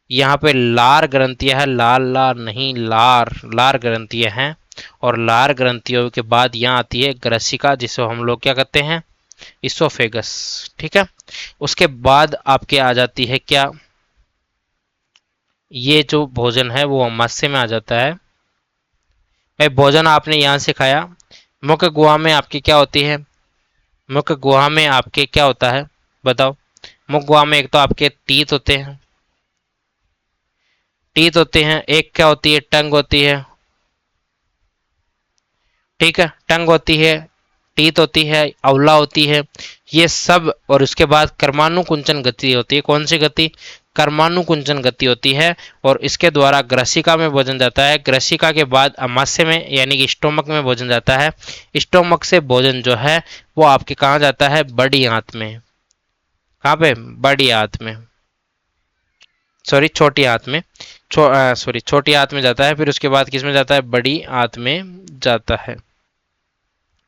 यहाँ पे लार ग्रंथियां है, लाल लार नहीं, लार लार ग्रंथियां हैं। और लार ग्रंथियों के बाद यहाँ आती है ग्रसिका, जिसे हम लोग क्या कहते हैं? इसोफेगस, ठीक है। उसके बाद आपके आ जाती है क्या? ये जो भोजन है वो अमाशय में आ जाता है। भाई भोजन आपने यहाँ से खाया, मुख गुहा में आपकी क्या होती है? मुख गुहा में आपके क्या होता है? बताओ। मुख गुहा में एक तो आपके टीथ होते हैं, टीथ होते हैं, एक क्या होती है, टंग होती है, ठीक है, टंग होती है, टीथ होती है, अवला होती है, ये सब। और उसके बाद कर्मानुकुंचन गति होती है। कौन सी गति? कर्मानुकुंचन गति होती है। और इसके द्वारा ग्रसिका में भोजन जाता है। ग्रसिका के बाद अमाशय में यानी कि स्टोमक में भोजन जाता है। स्टोमक से भोजन जो है वो आपके कहाँ जाता है? बड़ी आंत में। कहाँ पे? बड़ी आंत में, सॉरी छोटी आंत में, सॉरी छोटी आंत में जाता है। फिर उसके बाद किस में जाता है? बड़ी आंत में जाता है।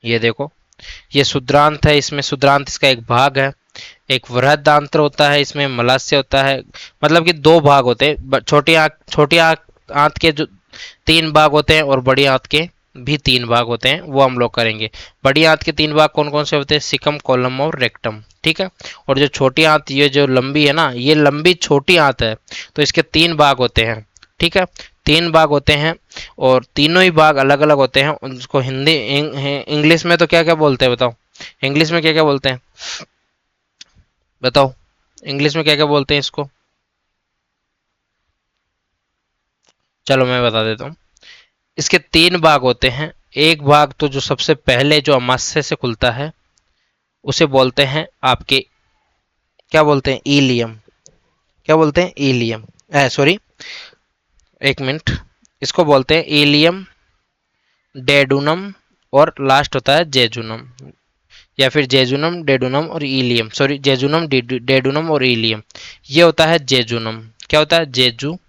ये देखो, ये शुद्रांत है, इसमें शुद्रांत इसका एक भाग है। एक वृहदांत्र होता है, इसमें मलास्य होता है। मतलब कि दो भाग होते हैं, छोटी आंत के जो 3 भाग होते हैं और बड़ी आंत के भी 3 भाग होते हैं, वो हम लोग करेंगे। बड़ी आंत के 3 भाग कौन कौन से होते हैं? सिकम, कोलम और रेक्टम, ठीक है। और जो छोटी आंत, ये जो लंबी है ना, ये लंबी छोटी आंत है, तो इसके 3 भाग होते हैं, ठीक है। 3 भाग होते हैं और तीनों ही भाग अलग अलग होते हैं। उनको हिंदी इंग्लिश में तो क्या क्या बोलते हैं बताओ? इंग्लिश में क्या क्या बोलते हैं बताओ? इंग्लिश में क्या क्या बोलते हैं इसको? चलो मैं बता देता हूँ। इसके 3 भाग होते हैं। एक भाग तो जो सबसे पहले जो अमाशय से खुलता है उसे बोलते हैं आपके, क्या बोलते हैं? ईलियम। क्या बोलते हैं? ईलियम, सॉरी एक मिनट, इसको बोलते हैं ईलियम, डेडुनम और लास्ट होता है जेजुनम, या फिर जेजुनम, डेडुनम और ईलियम। सॉरी, जेजुनम, डेडुनम और ईलियम, ये होता है जेजुनम। क्या होता है? जेजुनम।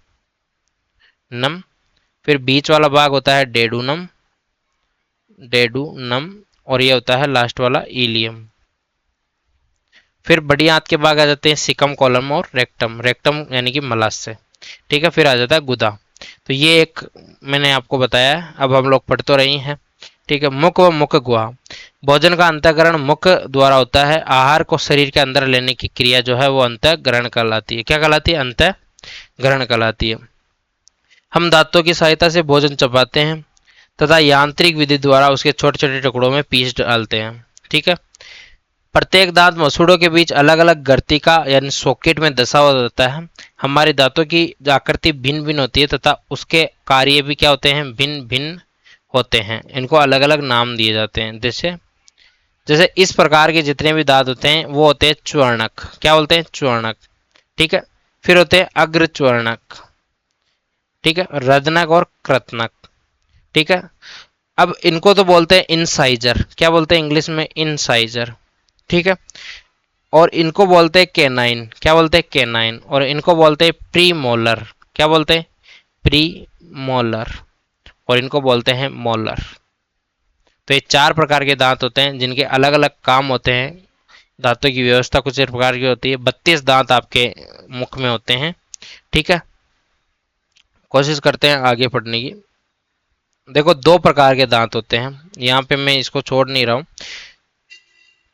फिर बीच वाला भाग होता है डेडुनम, डेडुनम, और ये होता है लास्ट वाला ईलियम। फिर बड़ी आंत के भाग आ जाते हैं सिकम, कॉलम और रेक्टम। रेक्टम यानी कि मलाशय, ठीक है। फिर आ जाता है गुदा। तो ये एक मैंने आपको बताया। अब हम लोग पढ़ तो रही हैं, ठीक है। मुख व मुख गुहा, भोजन का अंतःग्रहण मुख द्वारा होता है। आहार को शरीर के अंदर लेने की क्रिया जो है वो अंतःग्रहण कहलाती है। क्या कहलाती है? अंतःग्रहण कहलाती है। हम दांतों की सहायता से भोजन चबाते हैं तथा यांत्रिक विधि द्वारा उसके छोटे छोटे टुकड़ों में पीस डालते हैं, ठीक है। प्रत्येक दांत मसूड़ों के बीच अलग अलग गर्तिका यानी सॉकेट में दसा हुआ होता है। हमारे दांतों की आकृति भिन्न भिन्न होती है तथा उसके कार्य भी क्या होते हैं? भिन्न भिन्न होते हैं। इनको अलग अलग नाम दिए जाते हैं। जैसे जैसे इस प्रकार के जितने भी दांत होते हैं वो होते हैं च्वर्णक। क्या बोलते हैं? च्वर्णक, ठीक है। फिर होते हैं अग्र च्वर्णक, ठीक है, रदनक और कृतनक, ठीक है। अब इनको तो बोलते हैं इंसाइजर। क्या बोलते हैं इंग्लिश में? इंसाइजर, ठीक है। और इनको बोलते हैं कैनाइन। क्या बोलते हैं? कैनाइन। और इनको बोलते हैं प्री मोलर। क्या बोलते हैं? Pre molar. और इनको बोलते हैं मोलर। तो ये 4 प्रकार के दांत होते हैं जिनके अलग अलग काम होते हैं। दांतों की व्यवस्था कुछ इस प्रकार की होती है। 32 दांत आपके मुख में होते हैं, ठीक है। कोशिश करते हैं आगे पढ़ने की। देखो 2 प्रकार के दांत होते हैं, यहाँ पे मैं इसको छोड़ नहीं रहा हूँ।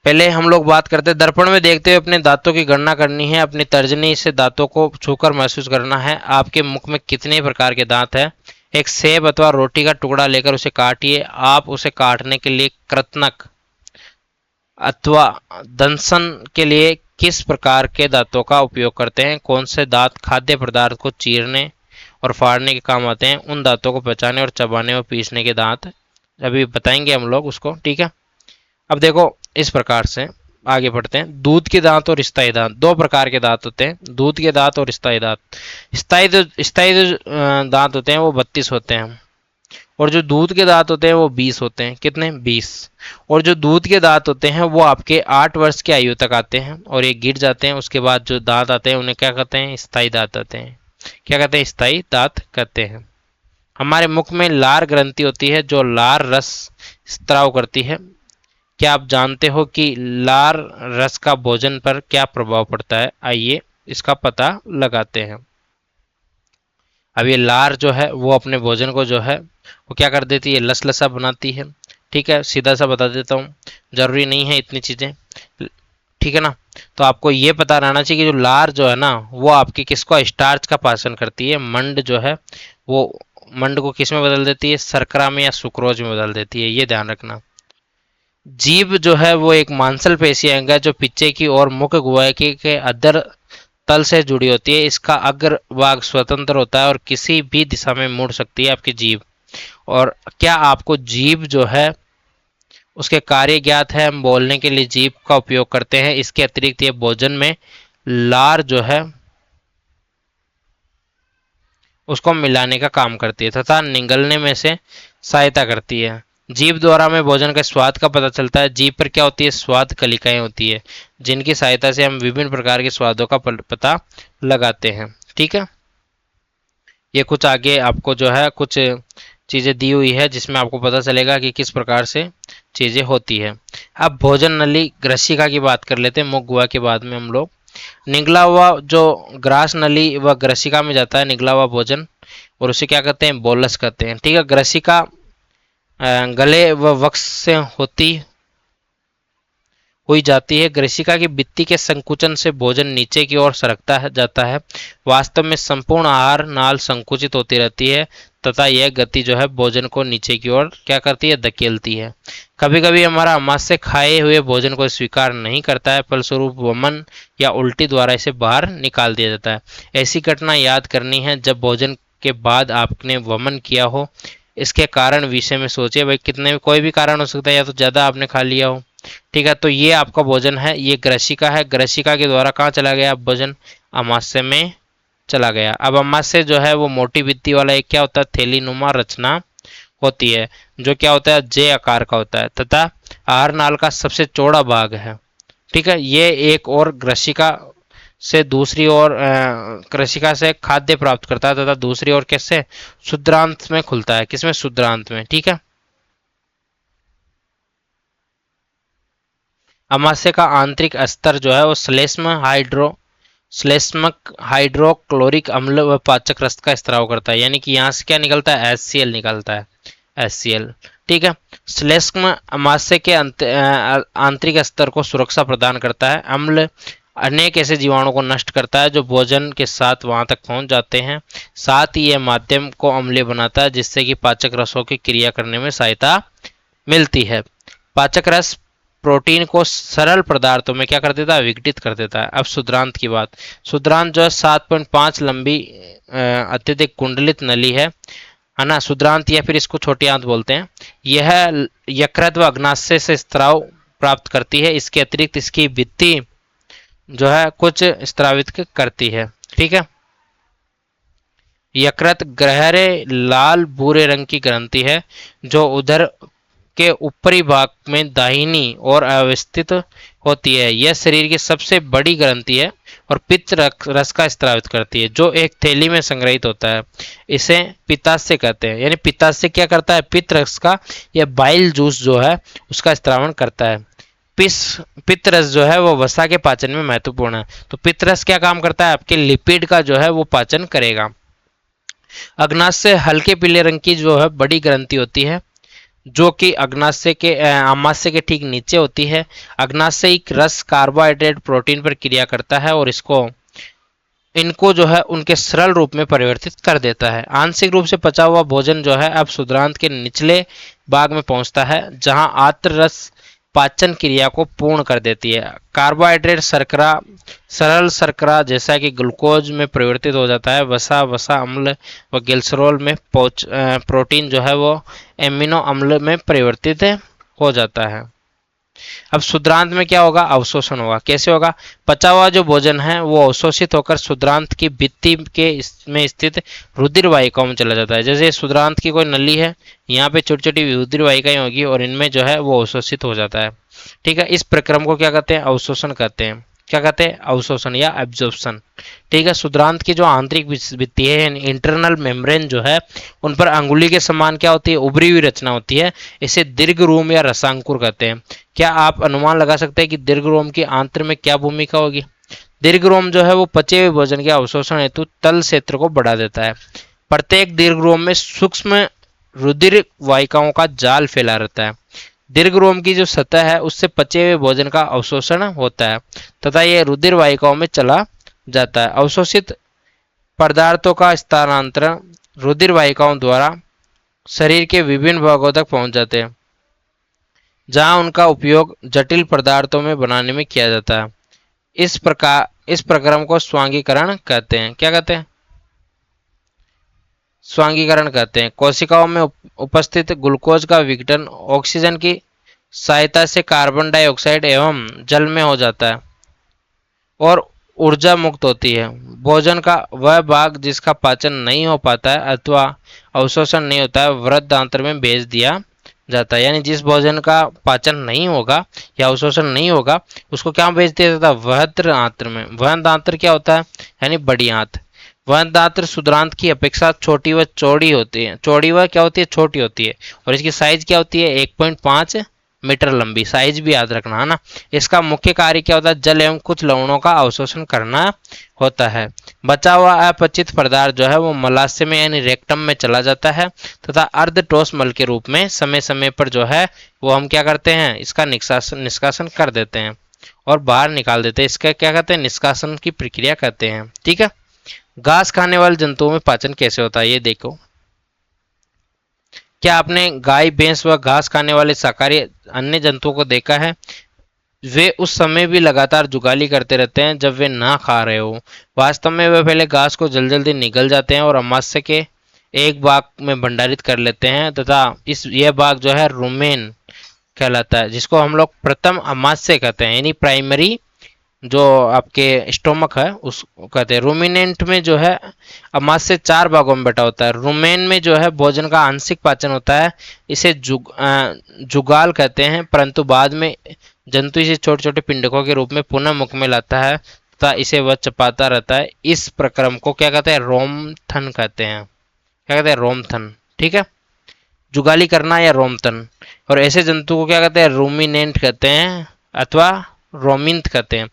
पहले हम लोग बात करते हैं, दर्पण में देखते हुए अपने दांतों की गणना करनी है। अपनी तर्जनी से दांतों को छूकर महसूस करना है। आपके मुख में कितने प्रकार के दांत हैं? एक सेब अथवा रोटी का टुकड़ा लेकर उसे काटिए। आप उसे काटने के लिए कृतनक अथवा दंसन के लिए किस प्रकार के दांतों का उपयोग करते हैं? कौन से दांत खाद्य पदार्थ को चीरने और फाड़ने के काम आते हैं? उन दांतों को पचाने और चबाने और पीसने के दांत अभी बताएंगे हम लोग उसको, ठीक है। अब देखो इस प्रकार से आगे बढ़ते हैं। दूध के दांत और स्थायी दांत, 2 प्रकार के दांत होते हैं, दूध के दांत और स्थायी दांत। स्थायी जो दांत होते हैं वो 32 होते हैं, और जो दूध के दांत होते हैं वो 20 होते हैं। कितने? 20। और जो दूध के दांत होते हैं वो आपके 8 वर्ष की आयु तक आते हैं और ये गिर जाते हैं। उसके बाद जो दांत आते हैं उन्हें क्या कहते हैं? स्थायी दांत आते हैं। क्या कहते हैं? स्थायी दांत कहते हैं। हमारे मुख में लार ग्रंथि होती है जो लार रस स्त्राव करती है। क्या आप जानते हो कि लार रस का भोजन पर क्या प्रभाव पड़ता है? आइए इसका पता लगाते हैं। अब ये लार जो है वो अपने भोजन को जो है वो क्या कर देती है? लसलसा बनाती है, ठीक है। सीधा सा बता देता हूँ, जरूरी नहीं है इतनी चीजें, ठीक है ना। तो आपको ये पता रहना चाहिए कि जो लार जो है ना वो आपकी किसको? स्टार्च का पाचन करती है। मंड जो है वो मंड को किस में बदल देती है? शर्करा में या सुक्रोज में बदल देती है, ये ध्यान रखना। जीभ जो है वो एक मांसल पेशी अंग है जो पीछे की और मुख गुहा के अधर तल से जुड़ी होती है। इसका अग्र भाग स्वतंत्र होता है और किसी भी दिशा में मुड़ सकती है आपकी जीभ। और क्या आपको जीभ जो है उसके कार्य ज्ञात है? हम बोलने के लिए जीभ का उपयोग करते हैं। इसके अतिरिक्त ये भोजन में लार जो है उसको मिलाने का काम करती है तथा निगलने में से सहायता करती है। जीभ द्वारा हमें भोजन के स्वाद का पता चलता है। जीभ पर क्या होती है? स्वाद कलिकाएं होती है, जिनकी सहायता से हम विभिन्न प्रकार के स्वादों का पता लगाते हैं। ठीक है, ये कुछ आगे आपको जो है कुछ चीज़ें दी हुई है जिसमें आपको पता चलेगा कि किस प्रकार से चीज़ें होती है। अब भोजन नली ग्रसिका की बात कर लेते हैं, मुख गुहा के बाद में हम लोग। निगला हुआ जो ग्रास नली व ग्रसिका में जाता है निगला हुआ भोजन, और उसे क्या कहते हैं? बोलस कहते हैं। ठीक है, ग्रसिका गले व वक्ष से होती हुई जाती है। ग्रसिका की भित्ति के संकुचन से भोजन नीचे की ओर सरकता जाता है। वास्तव में संपूर्ण आहार नाल संकुचित होती रहती है तथा यह गति जो है भोजन को नीचे की ओर क्या करती है? धकेलती है। कभी कभी हमारा आमाशय खाए हुए भोजन को स्वीकार नहीं करता है, फलस्वरूप वमन या उल्टी द्वारा इसे बाहर निकाल दिया जाता है। ऐसी घटना याद करनी है जब भोजन के बाद आपने वमन किया हो। इसके कारण विषय में सोचिए भाई, कितने कोई भी कारण हो सकता है, या तो ज़्यादा आपने खा लिया हो। ठीक है, तो ये आपका भोजन है, ये ग्रसिका है। ग्रसिका के द्वारा कहाँ चला गया भोजन? अमाशय में चला गया। अब अमाशय जो है वो मोटी भित्ति वाला एक क्या होता है? थैली नुमा रचना होती है, जो क्या होता है? जे आकार का होता है तथा आहार नाल का सबसे चौड़ा भाग है। ठीक है, ये एक और ग्रसिका से दूसरी ओर कृषिका से खाद्य प्राप्त करता है तथा दूसरी ओर कैसे? शुद्रांत में खुलता है। किसमें? शुद्रांत में। ठीक है, अमाशय का आंतरिक स्तर जो है वो श्लेष्मक हाइड्रोक्लोरिक अम्ल व पाचक रस का स्त्राव करता है। यानी कि यहाँ से क्या निकलता है? HCl निकलता है, HCl। ठीक है, श्लेष्म अमाशय के आंतरिक स्तर को सुरक्षा प्रदान करता है। अम्ल अनेक ऐसे जीवाणु को नष्ट करता है जो भोजन के साथ वहां तक पहुंच जाते हैं। साथ ही यह माध्यम को अम्लीय बनाता है, जिससे कि पाचक रसों की क्रिया करने में सहायता मिलती है। पाचक रस प्रोटीन को सरल पदार्थों में क्या कर देता है? विघटित कर देता है। अब शुद्रांत की बात। शुद्रांत जो है 7.5 लंबी अत्यधिक कुंडलित नली है ना, शुद्रांत, या फिर इसको छोटी आंत बोलते हैं। यह यकृत व अग्नाशय से स्त्राव प्राप्त करती है। इसके अतिरिक्त इसकी भित्ति जो है कुछ स्त्रावित करती है। ठीक है, यकृत गहरे लाल भूरे रंग की ग्रंथि है जो उधर के ऊपरी भाग में दाहिनी ओर अवस्थित होती है। यह शरीर की सबसे बड़ी ग्रंथि है और पित्त रस का स्त्रावित करती है, जो एक थैली में संग्रहित होता है। इसे पित्ताशय कहते हैं। यानी पित्ताशय क्या करता है? पित्त रस का या बाइल जूस जो है उसका स्त्रावण करता है। पित्त रस जो है वो वसा के पाचन में महत्वपूर्ण है। तो पित्त रस क्या काम करता है? आपके लिपिड का जो है वो पाचन करेगा। अग्नाशय हल्के पीले रंग की जो है बड़ी ग्रंथि होती है, जो कि अग्नाशय के आमाशय के ठीक नीचे होती है। अग्नाशयिक रस कार्बोहाइड्रेट प्रोटीन पर क्रिया करता है और इनको जो है उनके सरल रूप में परिवर्तित कर देता है। आंशिक रूप से पचा हुआ भोजन जो है अब शुद्रांत के निचले भाग में पहुंचता है, जहां आत्र रस पाचन क्रिया को पूर्ण कर देती है। कार्बोहाइड्रेट शर्करा, सरल शर्करा जैसा कि ग्लूकोज में परिवर्तित हो जाता है। वसा अम्ल व ग्लिसरॉल में प्रोटीन जो है वो एमिनो अम्ल में परिवर्तित हो जाता है। अब शुद्रांत में क्या होगा? अवशोषण होगा। कैसे होगा? पचा हुआ जो भोजन है वो अवशोषित होकर शुद्रांत की भित्ति के में स्थित रुधिर वाहिकाओं में चला जाता है। जैसे शुद्रांत की कोई नली है, यहाँ पे छोटी छोटी रुधिर वाहिकाएं होगी और इनमें जो है वो अवशोषित हो जाता है। ठीक है, इस प्रक्रम को क्या कहते हैं? अवशोषण कहते हैं। क्या कहते हैं? अवशोषण या एब्जॉर्प्शन। ठीक है, शुद्रांत की जो आंतरिक भित्ति है, इंटरनल मेम्ब्रेन जो है, उन पर अंगुली के समान क्या होती है? उभरी हुई रचना होती है। इसे दीर्घ रोम या रसांकुर कहते हैं। क्या आप अनुमान लगा सकते हैं कि दीर्घ रोम की आंत्र में क्या भूमिका होगी? दीर्घ रोम जो है वो पचे हुए भोजन के अवशोषण हेतु तल क्षेत्र को बढ़ा देता है। प्रत्येक दीर्घ रोम में सूक्ष्म रुधिर वाहिकाओं का जाल फैला रहता है। दीर्घ रोम की जो सतह है उससे पचे हुए भोजन का अवशोषण होता है तथा यह रुधिर वाहिकाओं में चला जाता है। अवशोषित पदार्थों का स्थानांतरण रुधिर वाहिकाओं द्वारा शरीर के विभिन्न भागों तक पहुंच जाते हैं, जहां उनका उपयोग जटिल पदार्थों में बनाने में किया जाता है। इस प्रकार इस प्रक्रम को स्वांगीकरण कहते हैं। क्या कहते हैं? स्वांगीकरण कहते हैं। कोशिकाओं में उपस्थित ग्लूकोज का विघटन ऑक्सीजन की सहायता से कार्बन डाइऑक्साइड एवं जल में हो जाता है और ऊर्जा मुक्त होती है। भोजन का वह भाग जिसका पाचन नहीं हो पाता है अथवा अवशोषण नहीं होता है वृहद आंत्र में भेज दिया जाता है। यानी जिस भोजन का पाचन नहीं होगा या अवशोषण नहीं होगा उसको क्या भेज दिया जाता है? वृहद आंत्र में। वृहद आंत्र क्या होता है? यानी बड़ी आंत। वृहद आंत्र क्षुद्रांत की अपेक्षा छोटी व चौड़ी होती है। चौड़ी व क्या होती है? छोटी होती है। और इसकी साइज क्या होती है? 1.5 मीटर लंबी। साइज भी याद रखना है ना। इसका मुख्य कार्य क्या होता है? जल एवं कुछ लवणों का अवशोषण करना होता है। बचा हुआ अपचित पदार्थ जो है वो मलाशय में यानी रेक्टम में चला जाता है तथा अर्धठोस मल के रूप में समय समय पर जो है वो हम क्या करते हैं? इसका निष्कासन कर देते हैं और बाहर निकाल देते हैं। इसका क्या कहते हैं? निष्कासन की प्रक्रिया कहते हैं। ठीक है। घास खाने वाले जंतुओं में पाचन कैसे होता है ये देखो। क्या आपने गाय भैंस व घास खाने वाले शाकाहारी अन्य जंतुओं को देखा है? वे उस समय भी लगातार जुगाली करते रहते हैं जब वे ना खा रहे हो। वास्तव में वे पहले घास को जल्दी निगल जाते हैं और अमाशय के एक भाग में भंडारित कर लेते हैं तथा यह भाग जो है रुमेन कहलाता है, जिसको हम लोग प्रथम अमाशय कहते हैं। यानी प्राइमरी जो आपके स्टोमक है उस कहते हैं। रूमिनेंट में जो है अमाशय 4 भागों में बटा होता है। रुमेन में जो है भोजन का आंशिक पाचन होता है। इसे जुगाल कहते हैं, परंतु बाद में जंतु इसे छोटे छोटे पिंडकों के रूप में पुनः मुख में लाता है तथा इसे वह चपाता रहता है। इस प्रक्रम को क्या कहते हैं? रोमथन कहते हैं। क्या कहते हैं? रोमथन। ठीक है। जुगाली करना या रोमथन। और ऐसे जंतु को क्या कहते हैं? रूमिनेंट कहते हैं अथवा रोमिंथ कहते हैं।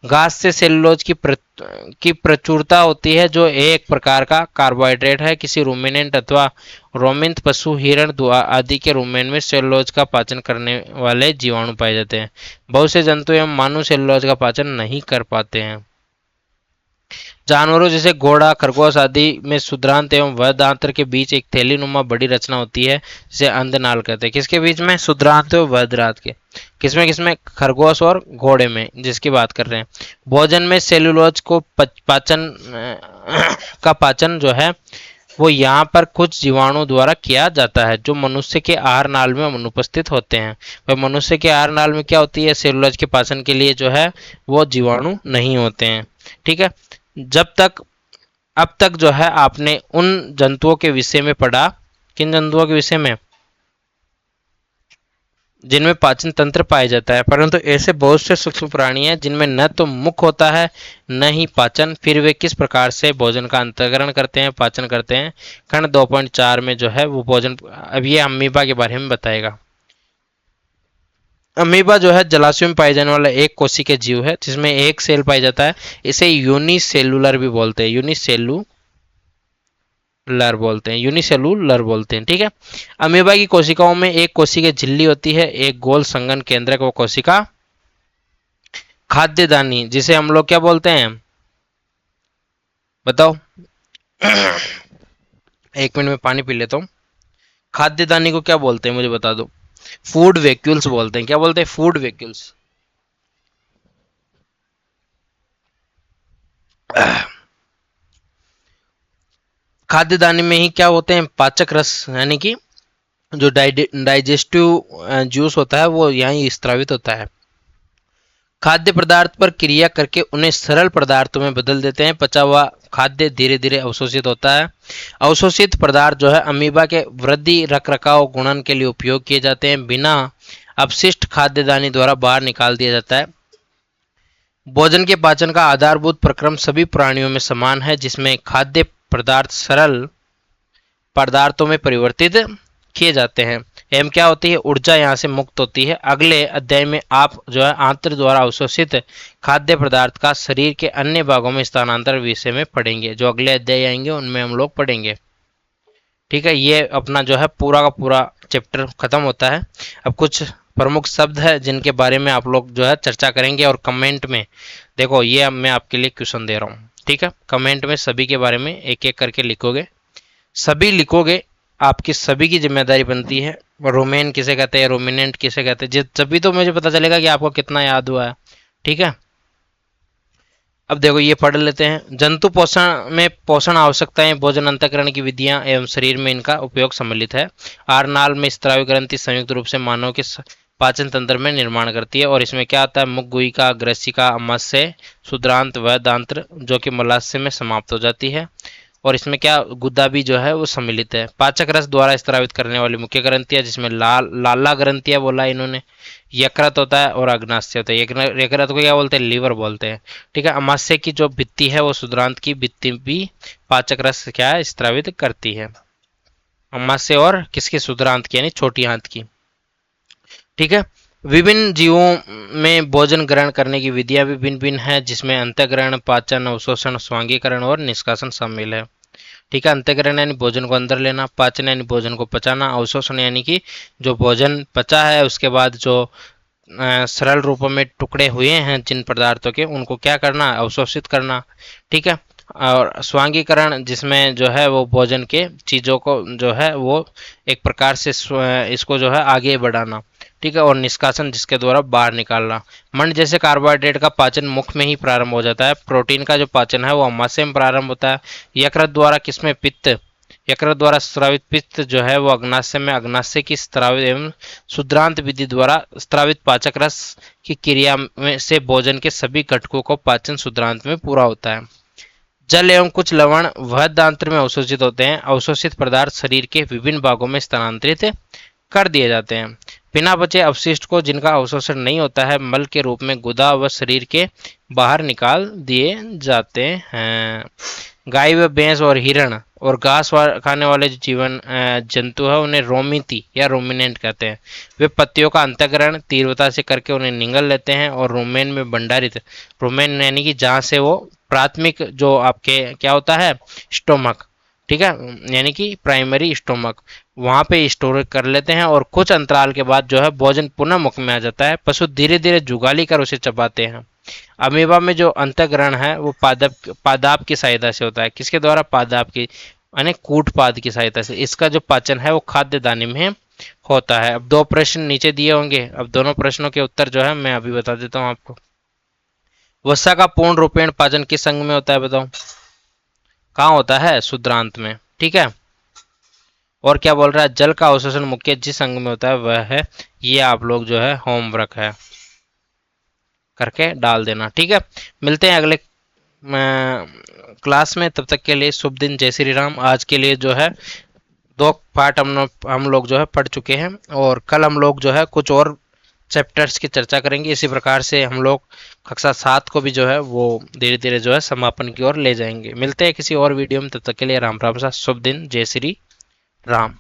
घास से सेलुलोज की प्रचुरता होती है जो एक प्रकार का कार्बोहाइड्रेट है। किसी रूमिनेंट अथवा रोमिंथ पशु हिरण आदि के रुमेन में सेलुलोज का पाचन करने वाले जीवाणु पाए जाते हैं। बहुत से जंतु एवं मानव सेलुलोज का पाचन नहीं कर पाते हैं। जानवरों जैसे घोड़ा खरगोश आदि में शुद्रांत एवं वृहदांत्र के बीच एक थैलीनुमा बड़ी रचना होती है जिसे अंधनाल कहते हैं। किसके बीच में? शुद्रांत और वृहदांत्र के। किसमें किसमें? खरगोश और घोड़े में, जिसकी बात कर रहे हैं। भोजन में सेलुलोज को पाचन का पाचन जो है वो यहाँ पर कुछ जीवाणु द्वारा किया जाता है जो मनुष्य के आहार नाल में अनुपस्थित होते हैं। वह मनुष्य के आहार नाल में क्या होती है? सेलुलोज के पाचन के लिए जो है वो जीवाणु नहीं होते हैं। ठीक है। जब तक अब तक जो है आपने उन जंतुओं के विषय में पढ़ा। किन जंतुओं के विषय में? जिनमें पाचन तंत्र पाया जाता है, परंतु ऐसे बहुत से सूक्ष्म प्राणी हैं जिनमें न तो मुख होता है न ही पाचन। फिर वे किस प्रकार से भोजन का अंतःकरण करते हैं, पाचन करते हैं? खंड 2.4 में जो है वो भोजन, अब ये अमीबा के बारे में बताएगा। अमीबा जो है जलाशयों में पाए जाने वाला एक कोशिकीय जीव है जिसमें एक सेल पाया जाता है। इसे यूनिसेलुलर भी बोलते हैं। यूनिसेलुलर बोलते हैं। ठीक है। अमीबा की कोशिकाओं में एक कोशिकीय झिल्ली होती है, एक गोल संघन केंद्रक वो कोशिका खाद्यदानी, जिसे हम लोग क्या बोलते हैं? बताओ। 1 मिनट में पानी पी लेता हूं। खाद्यदानी को क्या बोलते हैं मुझे बता दो। फूड वैक्यूल्स बोलते हैं। क्या बोलते हैं? Food vacuoles. खाद्यदानी में ही क्या होते हैं? पाचक रस, यानी कि जो डाइजेस्टिव जूस होता है वो यहाँ स्त्रावित होता है। खाद्य पदार्थ पर क्रिया करके उन्हें सरल पदार्थों में बदल देते हैं। पचा हुआ खाद्य धीरे धीरे अवशोषित होता है। अवशोषित पदार्थ जो है अमीबा के वृद्धि रखरखाव गुणन के लिए उपयोग किए जाते हैं। बिना अपशिष्ट खाद्यदानी द्वारा बाहर निकाल दिया जाता है। भोजन के पाचन का आधारभूत प्रक्रम सभी प्राणियों में समान है, जिसमें खाद्य पदार्थ सरल पदार्थों में परिवर्तित किए जाते हैं एवं क्या होती है? ऊर्जा यहाँ से मुक्त होती है। अगले अध्याय में आप जो है आंत्र द्वारा अवशोषित खाद्य पदार्थ का शरीर के अन्य भागों में स्थानांतर विषय में पढ़ेंगे। जो अगले अध्याय आएंगे उनमें हम लोग पढ़ेंगे। ठीक है। ये अपना जो है पूरा का पूरा चैप्टर खत्म होता है। अब कुछ प्रमुख शब्द है जिनके बारे में आप लोग जो है चर्चा करेंगे और कमेंट में देखो, ये अब मैं आपके लिए क्वेश्चन दे रहा हूँ। ठीक है। कमेंट में सभी के बारे में एक एक करके लिखोगे। सभी लिखोगे, आपकी सभी की जिम्मेदारी बनती है। रोमेन किसे कहते हैं, रोमिनेंट किसे कहते हैं, तभी तो मुझे पता चलेगा कि आपको कितना याद हुआ है। ठीक है। अब देखो ये पढ़ लेते हैं। जंतु पोषण में पोषण आवश्यकताएं, भोजन अंतःकरण की विधियां एवं शरीर में इनका उपयोग सम्मिलित है। आरनाल में स्त्रावी ग्रंथि संयुक्त रूप से मानव के पाचन तंत्र में निर्माण करती है, और इसमें क्या आता है, मुख, गुहिका, ग्रसिका, अमाशय, क्षुद्रांत व दांत्र, जो कि मलाशय में समाप्त हो जाती है। और इसमें क्या, गुदा भी जो है वो सम्मिलित है। पाचक रस द्वारा स्त्रावित करने वाली मुख्य ग्रंथियां, जिसमें लाला ग्रंथियां बोला इन्होंने, यकृत होता है और अग्नाशय होता है। यकृत को क्या बोलते हैं, लीवर बोलते हैं। ठीक है। अमाशय की जो भित्ति है वो क्षुद्रांत की भित्ति भी पाचक रस क्या है, स्त्रावित करती है। अमाशय और किसकी, क्षुद्रांत की, यानी छोटी आंत की। ठीक है। विभिन्न जीवों में भोजन ग्रहण करने की विधियां भी भिन्न भिन्न है, जिसमें अंतःग्रहण, पाचन, अवशोषण, स्वांगीकरण और निष्कासन शामिल है। ठीक है। अंतःग्रहण यानी भोजन को अंदर लेना, पाचन यानी भोजन को पचाना, अवशोषण यानी कि जो भोजन पचा है उसके बाद जो सरल रूपों में टुकड़े हुए हैं जिन पदार्थों के, उनको क्या करना, अवशोषित करना। ठीक है। और स्वांगीकरण, जिसमें जो है वो भोजन के चीज़ों को जो है वो एक प्रकार से इसको जो है आगे बढ़ाना। ठीक है। और निष्कासन, जिसके द्वारा बाहर निकालना। मंड जैसे कार्बोहाइड्रेट का पाचन मुख में ही प्रारंभ हो जाता है। प्रोटीन का जो पाचन है वो अमाशय में प्रारंभ होता है। यकृत द्वारा किसमें, पित्त, यकृत द्वारा स्रावित पित्त जो है वो अग्नाशय में, अग्नाशय की स्रावित एवं क्षुद्रांत विधि द्वारा स्रावित पाचक रस की क्रिया में से भोजन के सभी घटकों को पाचन क्षुद्रांत में पूरा होता है। जल एवं कुछ लवण वृहदांत्र में अवशोषित होते हैं। अवशोषित पदार्थ शरीर के विभिन्न भागों में स्थानांतरित कर दिए जाते हैं। बिना बचे अवशिष्ट को, जिनका अवशोषण नहीं होता है, मल के रूप में गुदा व शरीर के बाहर निकाल दिए जाते हैं। गाय व भैंस और हिरण और घास खाने वाले जो जीवन जंतु है उन्हें रोमिती या रोमिनेंट कहते हैं। वे पत्तियों का अंतःकरण तीव्रता से करके उन्हें निगल लेते हैं और रोमेन में भंडारित, रोमेन यानी कि जहाँ से वो प्राथमिक जो आपके क्या होता है, स्टोमक, ठीक है, यानी कि प्राइमरी स्टोमक, वहाँ पे स्टोर कर लेते हैं। और कुछ अंतराल के बाद जो है भोजन पुनः मुख में आ जाता है। पशु धीरे धीरे जुगाली कर उसे चबाते हैं। अमीबा में जो अंतःग्रहण है वो पादाप की सहायता से होता है। किसके द्वारा, पादाप की, यानी कूटपाद की सहायता से। इसका जो पाचन है वो खाद्य दानी में होता है। अब दो प्रश्न नीचे दिए होंगे, अब दोनों प्रश्नों के उत्तर जो है मैं अभी बता देता हूँ आपको। वसा का पूर्ण रूपेण पाचन किस अंग में होता है, बताओ, कहाँ होता है, शुद्रांत में। ठीक है। और क्या बोल रहा है, जल का अवशोषण मुख्य जिस अंग में होता है वह है, ये आप लोग जो है होमवर्क है करके डाल देना। ठीक है। मिलते हैं अगले क्लास में, तब तक के लिए शुभ दिन, जय श्री राम। आज के लिए जो है 2 पार्ट हम लोग जो है पढ़ चुके हैं, और कल हम लोग जो है कुछ और चैप्टर्स की चर्चा करेंगे। इसी प्रकार से हम लोग कक्षा 7 को भी जो है वो धीरे धीरे जो है समापन की ओर ले जाएंगे। मिलते हैं किसी और वीडियो में, तब तक के लिए राम राम सा, शुभ दिन, जय श्री राम।